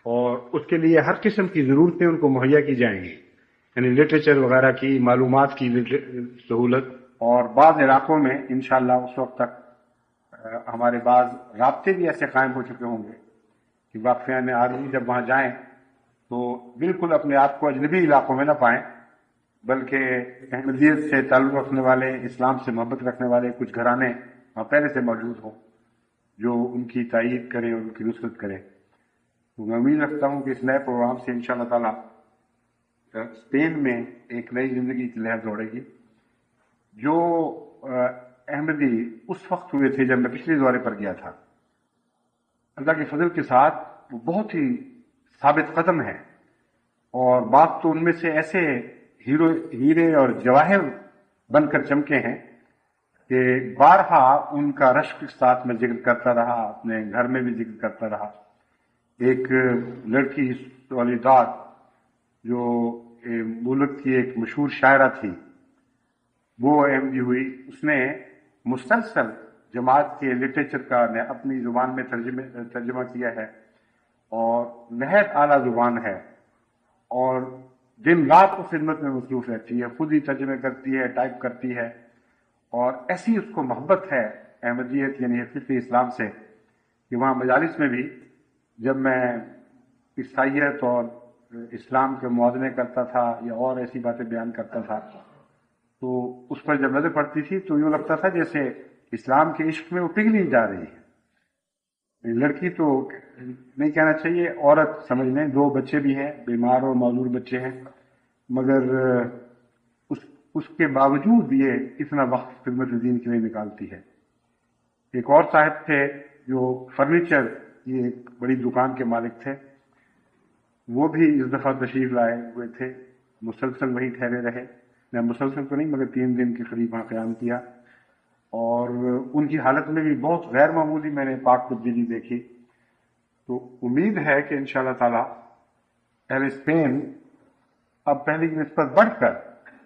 [SPEAKER 5] اور اس کے لیے ہر قسم کی ضرورتیں ان کو مہیا کی جائیں گی، یعنی لٹریچر وغیرہ کی، معلومات کی سہولت. اور بعض علاقوں میں انشاءاللہ اس وقت تک ہمارے بعض رابطے بھی ایسے قائم ہو چکے ہوں گے کہ واقفین عارضی جب وہاں جائیں تو بالکل اپنے آپ کو اجنبی علاقوں میں نہ پائیں، بلکہ احمدیت سے تعلق رکھنے والے، اسلام سے محبت رکھنے والے کچھ گھرانے وہاں پہلے سے موجود ہوں جو ان کی تائید کرے اور ان کی نصرت کرے. تو میں امید رکھتا ہوں کہ اس نئے پروگرام سے انشاءاللہ تعالیٰ اسپین میں ایک نئی زندگی کی لہر دوڑے گی. جو احمدی اس وقت ہوئے تھے جب میں پچھلے دورے پر گیا تھا، اللہ کے فضل کے ساتھ وہ بہت ہی ثابت قدم ہیں، اور بات تو ان میں سے ایسے ہیرے اور جواہر بن کر چمکے ہیں کہ بارہا ان کا رشک کے ساتھ میں ذکر کرتا رہا، اپنے گھر میں بھی ذکر کرتا رہا. ایک لڑکی سولیدار جو ملک کی ایک مشہور شاعرہ تھی، وہ احمدی ہوئی. اس نے مسلسل جماعت کے لٹریچر کا اپنی زبان میں ترجمہ کیا ہے، اور نہایت اعلیٰ زبان ہے، اور دن رات کو خدمت میں مصروف رہتی ہے، خود ہی ترجمے کرتی ہے، ٹائپ کرتی ہے. اور ایسی اس کو محبت ہے احمدیت یعنی حقیقی اسلام سے کہ وہاں مجالس میں بھی جب میں عیسائیت اور اسلام کے موازنے کرتا تھا یا اور ایسی باتیں بیان کرتا تھا تو اس پر جب نظر پڑتی تھی تو یوں لگتا تھا جیسے اسلام کے عشق میں وہ پگھلی جا رہی ہے. لڑکی تو نہیں کہنا چاہیے، عورت سمجھ لیں، 2 بچے بھی ہیں، بیمار اور معذور بچے ہیں، مگر اس کے باوجود یہ اتنا وقت خدمت دین کے لیے نکالتی ہے. ایک اور صاحب تھے جو فرنیچر کی ایک بڑی دکان کے مالک تھے، وہ بھی اس دفعہ تشریف لائے ہوئے تھے، مسلسل وہیں ٹھہرے رہے. میں مسلسل تو نہیں مگر 3 دن کے قریب وہاں قیام کیا، اور ان کی حالت میں بھی بہت غیر معمولی میں نے پاک تبدیلی دیکھی. تو امید ہے کہ انشاءاللہ تعالی اہل اسپین اب پہلے کی نسبت بڑھ کر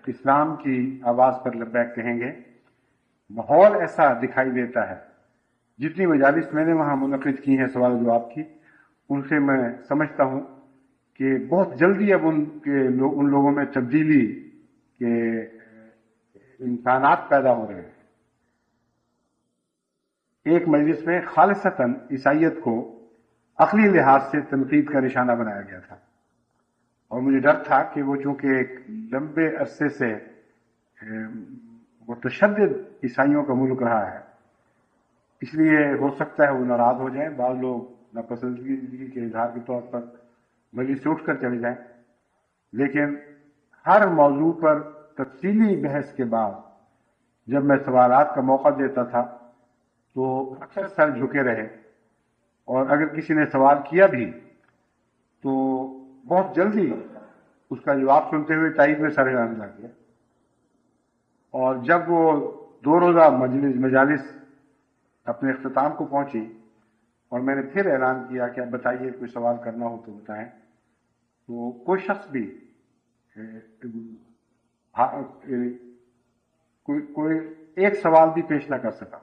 [SPEAKER 5] اسلام کی آواز پر لبیک کہیں گے. ماحول ایسا دکھائی دیتا ہے، جتنی مجالس میں نے وہاں منعقد کی ہیں سوال و جواب کی، ان سے میں سمجھتا ہوں کہ بہت جلدی اب ان لوگوں میں تبدیلی کے امکانات پیدا ہو رہے ہیں. ایک مجلس میں خالصتاً عیسائیت کو عقلی لحاظ سے تنقید کا نشانہ بنایا گیا تھا، اور مجھے ڈر تھا کہ وہ چونکہ ایک لمبے عرصے سے متشدد عیسائیوں کا ملک رہا ہے، اس لیے ہو سکتا ہے وہ ناراض ہو جائیں، بعض لوگ ناپسندگی کے اظہار کے طور پر مجلس سے اٹھ کر چلے جائیں. لیکن ہر موضوع پر تفصیلی بحث کے بعد جب میں سوالات کا موقع دیتا تھا تو اکثر سر جھکے رہے، اور اگر کسی نے سوال کیا بھی تو بہت جلدی اس کا جواب سنتے ہوئے تائید میں سر ہلانے لگ گیا. اور جب وہ 2 روزہ مجالس اپنے اختتام کو پہنچی اور میں نے پھر اعلان کیا کہ اب بتائیے کوئی سوال کرنا ہو تو بتائیں، تو کوئی شخص بھی کوئی ایک سوال بھی پیش نہ کر سکا،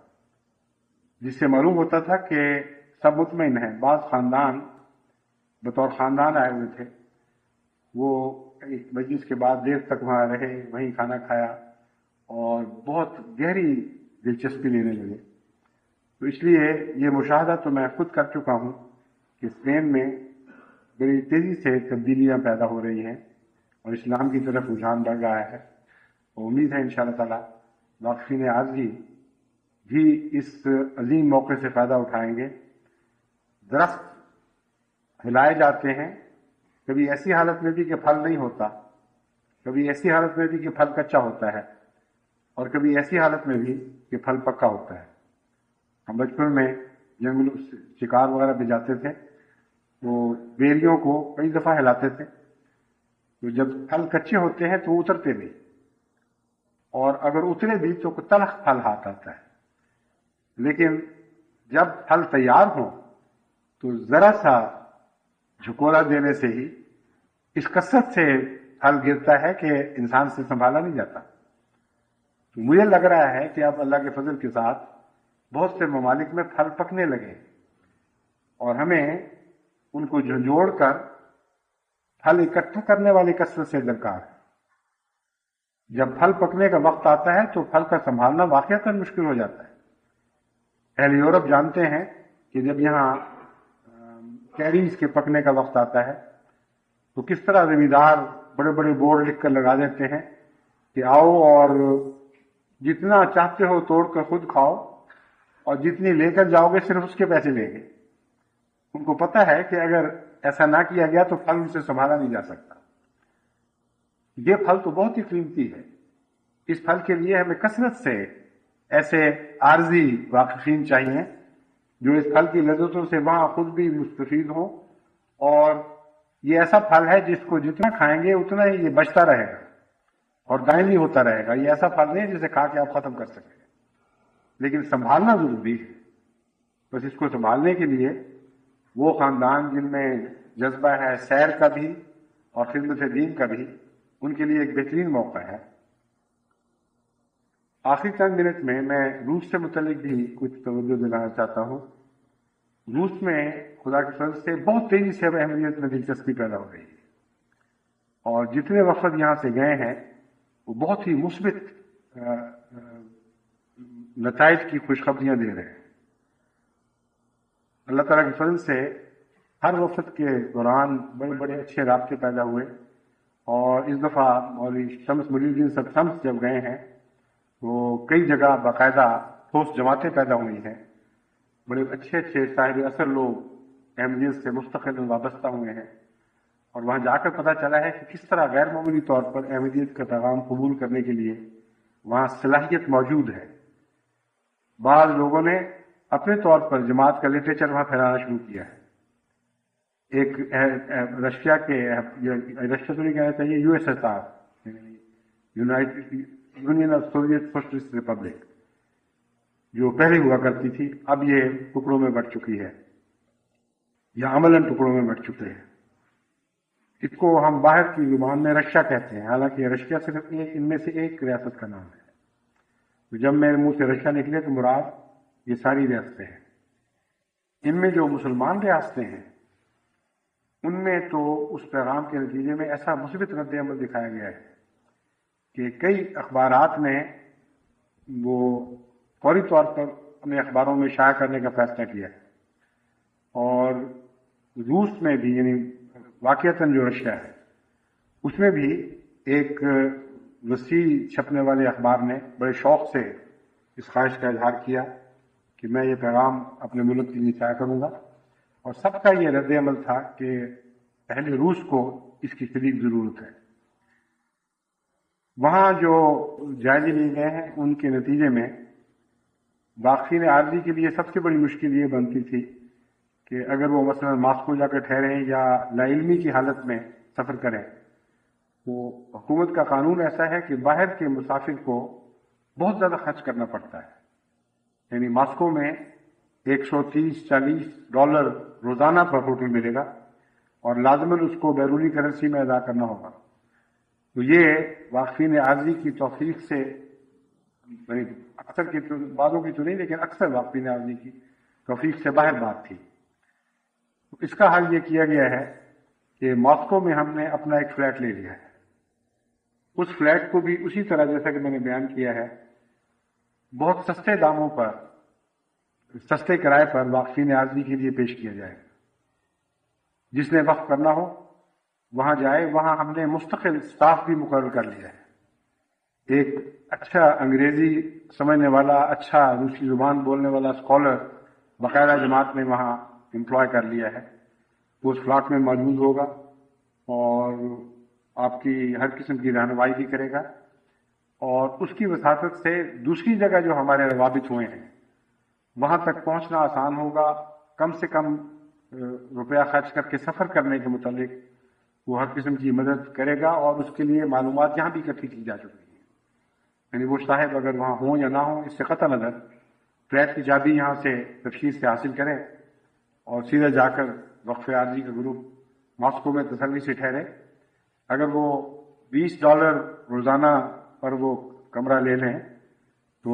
[SPEAKER 5] جس سے معلوم ہوتا تھا کہ سب مطمئن ہیں. بعض خاندان بطور خاندان آئے ہوئے تھے، وہ ایک مجلس کے بعد دیر تک وہاں رہے، وہیں کھانا کھایا اور بہت گہری دلچسپی لینے لگے. تو اس لیے یہ مشاہدہ تو میں خود کر چکا ہوں کہ اسپین میں بڑی تیزی سے تبدیلیاں پیدا ہو رہی ہیں اور اسلام کی طرف رجحان بڑھ رہا ہے. اور امید ہے انشاءاللہ تعالی واقفین عارضی بھی اس عظیم موقع سے فائدہ اٹھائیں گے. درخت ہلائے جاتے ہیں، کبھی ایسی حالت میں بھی کہ پھل نہیں ہوتا، کبھی ایسی حالت میں بھی کہ پھل کچا ہوتا ہے، اور کبھی ایسی حالت میں بھی کہ پھل پکا ہوتا ہے. ہم بچپن میں جنگلوں شکار وغیرہ پہ جاتے تھے تو بیریوں کو کئی دفعہ ہلاتے تھے، تو جب پھل کچے ہوتے ہیں تو اترتے نہیں، اور اگر اترے بھی تو تلخ پھل ہاتھ آتا ہے. لیکن جب پھل تیار ہوں تو ذرا سا جھکولا دینے سے ہی اس کثرت سے پھل گرتا ہے کہ انسان سے سنبھالا نہیں جاتا. تو مجھے لگ رہا ہے کہ اب اللہ کے فضل کے ساتھ بہت سے ممالک میں پھل پکنے لگے اور ہمیں ان کو جھنجھوڑ کر پھل اکٹھا کرنے والی کثرت سے درکار ہے. جب پھل پکنے کا وقت آتا ہے تو پھل کا سنبھالنا واقعتاً مشکل ہو جاتا ہے. اہل یورپ جانتے ہیں کہ جب یہاں کیریز کے پکنے کا وقت آتا ہے تو کس طرح زمیندار بڑے بڑے بورڈ لکھ کر لگا دیتے ہیں کہ آؤ اور جتنا چاہتے ہو توڑ کر خود کھاؤ اور جتنی لے کر جاؤ گے صرف اس کے پیسے لیں گے. ان کو پتہ ہے کہ اگر ایسا نہ کیا گیا تو پھل ان سے سنبھالا نہیں جا سکتا. یہ پھل تو بہت ہی قیمتی ہے. اس پھل کے لیے ہمیں کثرت سے ایسے عارضی واقفین چاہیے جو اس پھل کی لذتوں سے وہاں خود بھی مستفید ہوں. اور یہ ایسا پھل ہے جس کو جتنا کھائیں گے اتنا ہی یہ بچتا رہے گا اور دائمی ہوتا رہے گا. یہ ایسا پھل نہیں جسے کھا کے آپ ختم کر سکیں، لیکن سنبھالنا ضروری ہے. بس اس کو سنبھالنے کے لیے وہ خاندان جن میں جذبہ ہے سیر کا بھی اور خدمت دین کا بھی، ان کے لیے ایک بہترین موقع ہے. آخری چند منٹ میں روس سے متعلق بھی کچھ توجہ دلانا چاہتا ہوں. روس میں خدا کے فضل سے بہت تیزی سے اہمیت میں دلچسپی پیدا ہو رہی ہے، اور جتنے وفد یہاں سے گئے ہیں وہ بہت ہی مثبت نتائج کی خوشخبریاں دے رہے ہیں. اللہ تعالیٰ کے فضل سے ہر وفد کے دوران بڑے بڑے اچھے رابطے پیدا ہوئے، اور اس دفعہ مولوی شمس ملی الدین صاحب شمس جب گئے ہیں تو کئی جگہ باقاعدہ ٹھوس جماعتیں پیدا ہوئی ہیں. بڑے اچھے اچھے صاحب اثر لوگ احمدیت سے مستقل وابستہ ہوئے ہیں، اور وہاں جا کر پتہ چلا ہے کہ کس طرح غیر معمولی طور پر احمدیت کا پیغام قبول کرنے کے لیے وہاں صلاحیت موجود ہے. بعض لوگوں نے اپنے طور پر جماعت کا لٹریچر وہاں پھیلانا شروع کیا ہے. ایک رشیا کے رشیا تو نہیں کہنا چاہیے، U S S R United union of Soviet socialist republic جو پہلے ہوا کرتی تھی، اب یہ ٹکڑوں میں بٹ چکی ہے یا عملاً ٹکڑوں میں بٹ چکے ہیں. اس کو ہم باہر کی زبان میں رشیا کہتے ہیں، حالانکہ رشیا صرف ان میں سے ایک ریاست کا نام ہے. تو جب میرے منہ سے رشیا نکلے تو مراد یہ ساری ریاستیں ہیں. ان میں جو مسلمان ریاستیں ہیں ان میں تو اس پیغام کے نتیجے میں ایسا مثبت رد عمل دکھایا گیا ہے کہ کئی اخبارات نے وہ فوری طور پر اپنے اخباروں میں شائع کرنے کا فیصلہ کیا ہے. اور روس میں بھی، یعنی واقعتاً جو رشیا ہے اس میں بھی ایک وسیع چھپنے والے اخبار نے بڑے شوق سے اس خواہش کا اظہار کیا کہ میں یہ پیغام اپنے ملک کے لیے شائع کروں گا. اور سب کا یہ رد عمل تھا کہ اہل روس کو اس کی شدید ضرورت ہے. وہاں جو جائزے لیے گئے ہیں ان کے نتیجے میں واقفین عارضی کے لیے سب سے بڑی مشکل یہ بنتی تھی کہ اگر وہ مثلا ماسکو جا کر ٹھہریں یا لا علمی کی حالت میں سفر کریں تو حکومت کا قانون ایسا ہے کہ باہر کے مسافر کو بہت زیادہ خرچ کرنا پڑتا ہے. یعنی ماسکو میں $130-40 روزانہ پر ہوٹل ملے گا اور لازماً اس کو بیرونی کرنسی میں ادا کرنا ہوگا. تو یہ واقفین عارضی کی توفیق سے، اکثر کی بعضوں کی تو نہیں لیکن اکثر واقفین عارضی کی توفیق سے باہر بات تھی. اس کا حل یہ کیا گیا ہے کہ ماسکو میں ہم نے اپنا ایک فلیٹ لے لیا ہے. اس فلیٹ کو بھی اسی طرح جیسا کہ میں نے بیان کیا ہے بہت سستے داموں پر، سستے کرائے پر واقفین عارضی کے لیے پیش کیا جائے. جس نے وقف کرنا ہو وہاں جائے. وہاں ہم نے مستقل سٹاف بھی مقرر کر لیا ہے. ایک اچھا انگریزی سمجھنے والا، اچھا روسی زبان بولنے والا اسکالر باقاعدہ جماعت میں وہاں امپلوائے کر لیا ہے. وہ اس فلاٹ میں موجود ہوگا اور آپ کی ہر قسم کی رہنمائی بھی کرے گا. اور اس کی وساطت سے دوسری جگہ جو ہمارے روابط ہوئے ہیں وہاں تک پہنچنا آسان ہوگا. کم سے کم روپیہ خرچ کر کے سفر کرنے کے متعلق وہ ہر قسم کی مدد کرے گا. اور اس کے لیے معلومات یہاں بھی اکٹھی کی جا چکی ہیں. یعنی وہ صاحب اگر وہاں ہوں یا نہ ہوں اس سے قطع نظر فلیٹ کی چابی یہاں سے تفصیل سے حاصل کریں اور سیدھا جا کر وقف عارضی کا گروپ ماسکو میں تسلی سے ٹھہرے. اگر وہ $20 روزانہ پر وہ کمرہ لے لیں تو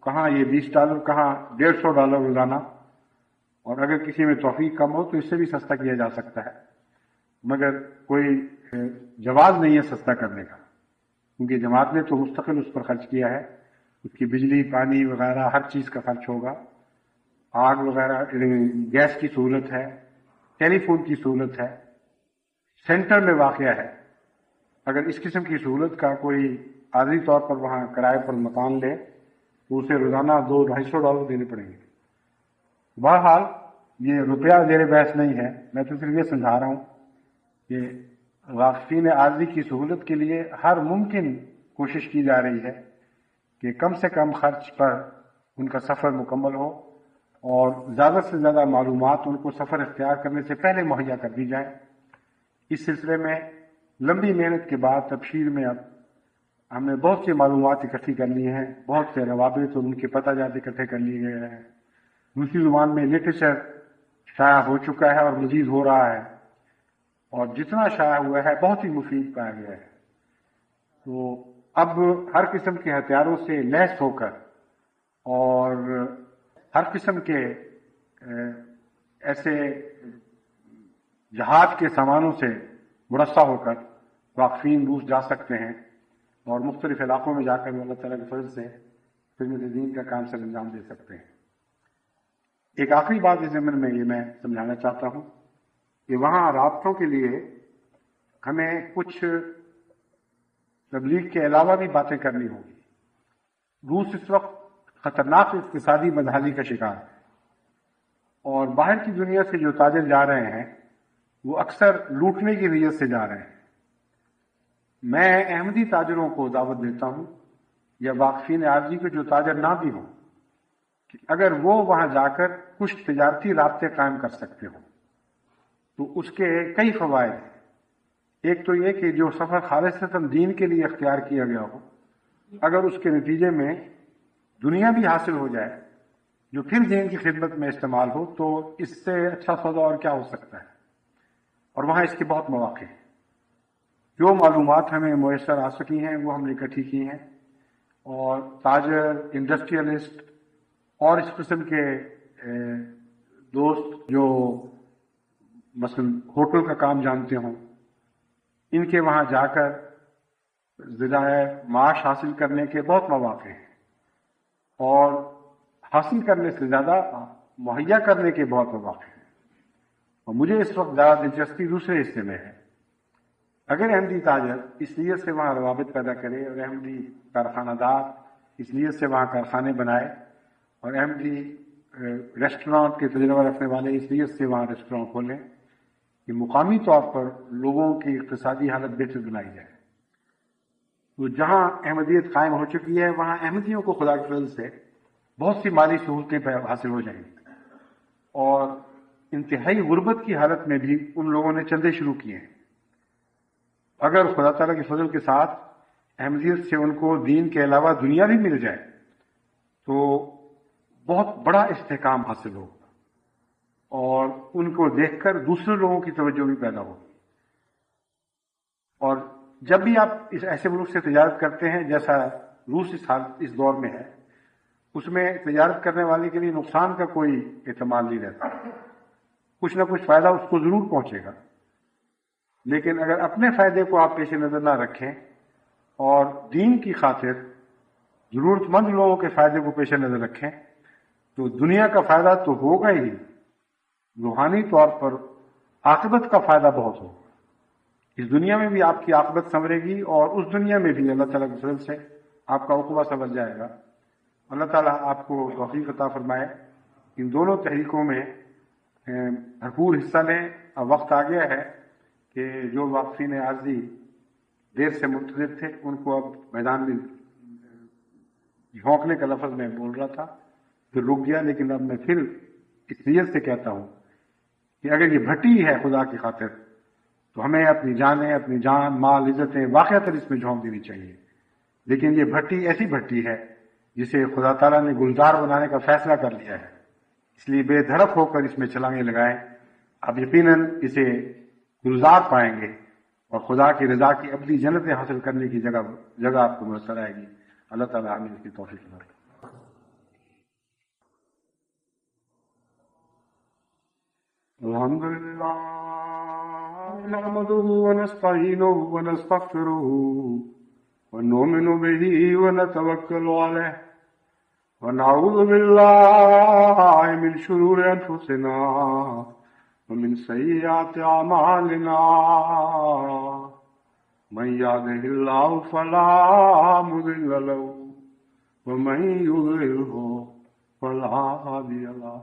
[SPEAKER 5] کہاں یہ $20 کہاں $150 روزانہ. اور اگر کسی میں توفیق کم ہو تو اس سے بھی سستا کیا جا سکتا ہے. مگر کوئی جواز نہیں ہے سستا کرنے کا، کیونکہ جماعت نے تو مستقل اس پر خرچ کیا ہے. اس کی بجلی، پانی وغیرہ ہر چیز کا خرچ ہوگا. آگ وغیرہ، گیس کی سہولت ہے، ٹیلی فون کی سہولت ہے، سینٹر میں واقع ہے. اگر اس قسم کی سہولت کا کوئی عارضی طور پر وہاں کرائے پر مکان لے تو اسے روزانہ $200-250 دینے پڑیں گے. بہرحال یہ روپیہ زیر بحث نہیں ہے. میں تو صرف یہ سمجھا رہا ہوں کہ واقفین عارضی کی سہولت کے لیے ہر ممکن کوشش کی جا رہی ہے کہ کم سے کم خرچ پر ان کا سفر مکمل ہو اور زیادہ سے زیادہ معلومات ان کو سفر اختیار کرنے سے پہلے مہیا کر دی جائیں. اس سلسلے میں لمبی محنت کے بعد تبشیر میں اب ہم نے بہت سی معلومات اکٹھی کر لی ہیں. بہت سے روابط اور ان کے پتہ جات اکٹھے کر لیے گئے ہیں. روسی زبان میں لٹریچر شائع ہو چکا ہے اور مزید ہو رہا ہے، اور جتنا شائع ہوا ہے بہت ہی مفید پایا گیا ہے. تو اب ہر قسم کے ہتھیاروں سے لیس ہو کر اور ہر قسم کے ایسے جہاد کے سامانوں سے مرصع ہو کر واقفین روس جا سکتے ہیں اور مختلف علاقوں میں جا کر اللہ تعالیٰ کے فضل سے خدمت دین کا کام سر انجام دے سکتے ہیں. ایک آخری بات اس ضمن میں یہ میں سمجھانا چاہتا ہوں کہ وہاں رابطوں کے لیے ہمیں کچھ تبلیغ کے علاوہ بھی باتیں کرنی ہوں گی. روس اس وقت خطرناک اقتصادی بدحالی کا شکار ہے اور باہر کی دنیا سے جو تاجر جا رہے ہیں وہ اکثر لوٹنے کی نیت سے جا رہے ہیں. میں احمدی تاجروں کو دعوت دیتا ہوں یا واقفین عارضی کے جو تاجر نہ بھی ہوں کہ اگر وہ وہاں جا کر کچھ تجارتی رابطے قائم کر سکتے ہوں تو اس کے کئی فوائد ہیں. ایک تو یہ کہ جو سفر خالصتاً دین کے لیے اختیار کیا گیا ہو اگر اس کے نتیجے میں دنیا بھی حاصل ہو جائے جو پھر دین کی خدمت میں استعمال ہو تو اس سے اچھا سودا اور کیا ہو سکتا ہے. اور وہاں اس کے بہت مواقع ہیں. جو معلومات ہمیں میسر آ سکی ہیں وہ ہم نے اکٹھی کی ہیں اور تاجر، انڈسٹریلسٹ اور اس قسم کے دوست جو مثلا ہوٹل کا کام جانتے ہوں ان کے وہاں جا کر ذرائع معاش حاصل کرنے کے بہت مواقع ہیں اور حاصل کرنے سے زیادہ مہیا کرنے کے بہت مواقع ہیں. اور مجھے اس وقت زیادہ دلچسپی دوسرے حصے میں ہے. اگر احمدی تاجر اس نیت سے وہاں روابط پیدا کرے اور احمدی کارخانہ دار اس نیت سے وہاں کارخانے بنائے اور احمدی ریسٹورانٹ کے تجربہ رکھنے والے اس نیت سے وہاں ریسٹورانٹ کھولیں کہ مقامی طور پر لوگوں کی اقتصادی حالت بہتر بنائی جائے. تو جہاں احمدیت قائم ہو چکی ہے وہاں احمدیوں کو خدا کے فضل سے بہت سی مالی سہولتیں حاصل ہو جائیں گی اور انتہائی غربت کی حالت میں بھی ان لوگوں نے چندے شروع کیے ہیں. اگر خدا تعالیٰ کے فضل کے ساتھ احمدیت سے ان کو دین کے علاوہ دنیا بھی مل جائے تو بہت بڑا استحکام حاصل ہوگا اور ان کو دیکھ کر دوسرے لوگوں کی توجہ بھی پیدا ہوگی. اور جب بھی آپ اس ایسے ملک سے تجارت کرتے ہیں جیسا روس اس دور میں ہے اس میں تجارت کرنے والے کے لیے نقصان کا کوئی احتمال نہیں رہتا. کچھ نہ کچھ فائدہ اس کو ضرور پہنچے گا. لیکن اگر اپنے فائدے کو آپ پیش نظر نہ رکھیں اور دین کی خاطر ضرورت مند لوگوں کے فائدے کو پیش نظر رکھیں تو دنیا کا فائدہ تو ہوگا ہی، روحانی طور پر عاقبت کا فائدہ بہت ہوگا. اس دنیا میں بھی آپ کی عاقبت سنورے گی اور اس دنیا میں بھی اللہ تعالیٰ کے فضل سے آپ کا عقبہ سنور جائے گا. اللہ تعالیٰ آپ کو توفیق عطا فرمائے. ان دونوں تحریکوں میں بھرپور حصہ لیں. اب وقت آ گیا ہے کہ جو واقفین عارضی دیر سے منتظر تھے ان کو اب میدان میں جھونکنے کا لفظ میں بول رہا تھا، پھر رک گیا، لیکن اب میں پھر اس نیت سے کہتا ہوں کہ اگر یہ بھٹی ہے خدا کی خاطر تو ہمیں اپنی جانیں، اپنی جان، مال، عزتیں واقعتاً اس میں جھونک دینی چاہیے. لیکن یہ بھٹی ایسی بھٹی ہے جسے خدا تعالیٰ نے گلزار بنانے کا فیصلہ کر لیا ہے، اس لیے بے دھڑک ہو کر اس میں چھلانگیں لگائیں. اب یقیناً اسے گلزار پائیں گے اور خدا کی رضا کی ابدی جنتیں حاصل کرنے کی جگہ آپ کو میسر آئے گی. اللہ تعالیٰ ہمیں اس کی توفیق عطا فرمائے. الحمد للہ نحمده ونستعینه ونستغفره ونؤمن به ونتوکل علیه ونعوذ بالله من شرور انفسنا ومن سیئات اعمالنا من يهده الله فلا مضل له ومن يضلله فلا هادي له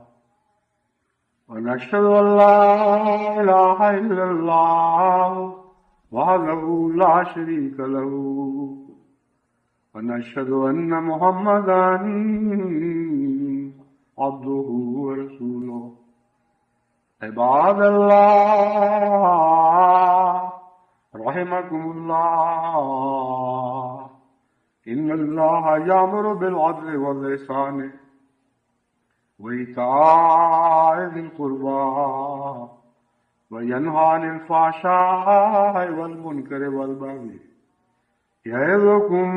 [SPEAKER 5] ونشهد أن لا إله إلا الله وحده لا شريك له ونشهد أن محمدا عبده ورسوله. عباد الله رحمكم الله إن الله يأمر بالعدل والإحسان وإيتاء ذي القربى وينهى عن الفحشاء والمنكر والبغي يعظكم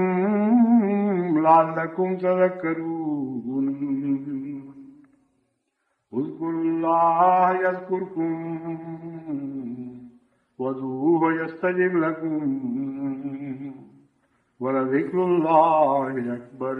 [SPEAKER 5] لعلكم تذكرون. اذكروا الله يذكركم وادعوه يستجب لكم ولذكر الله أكبر.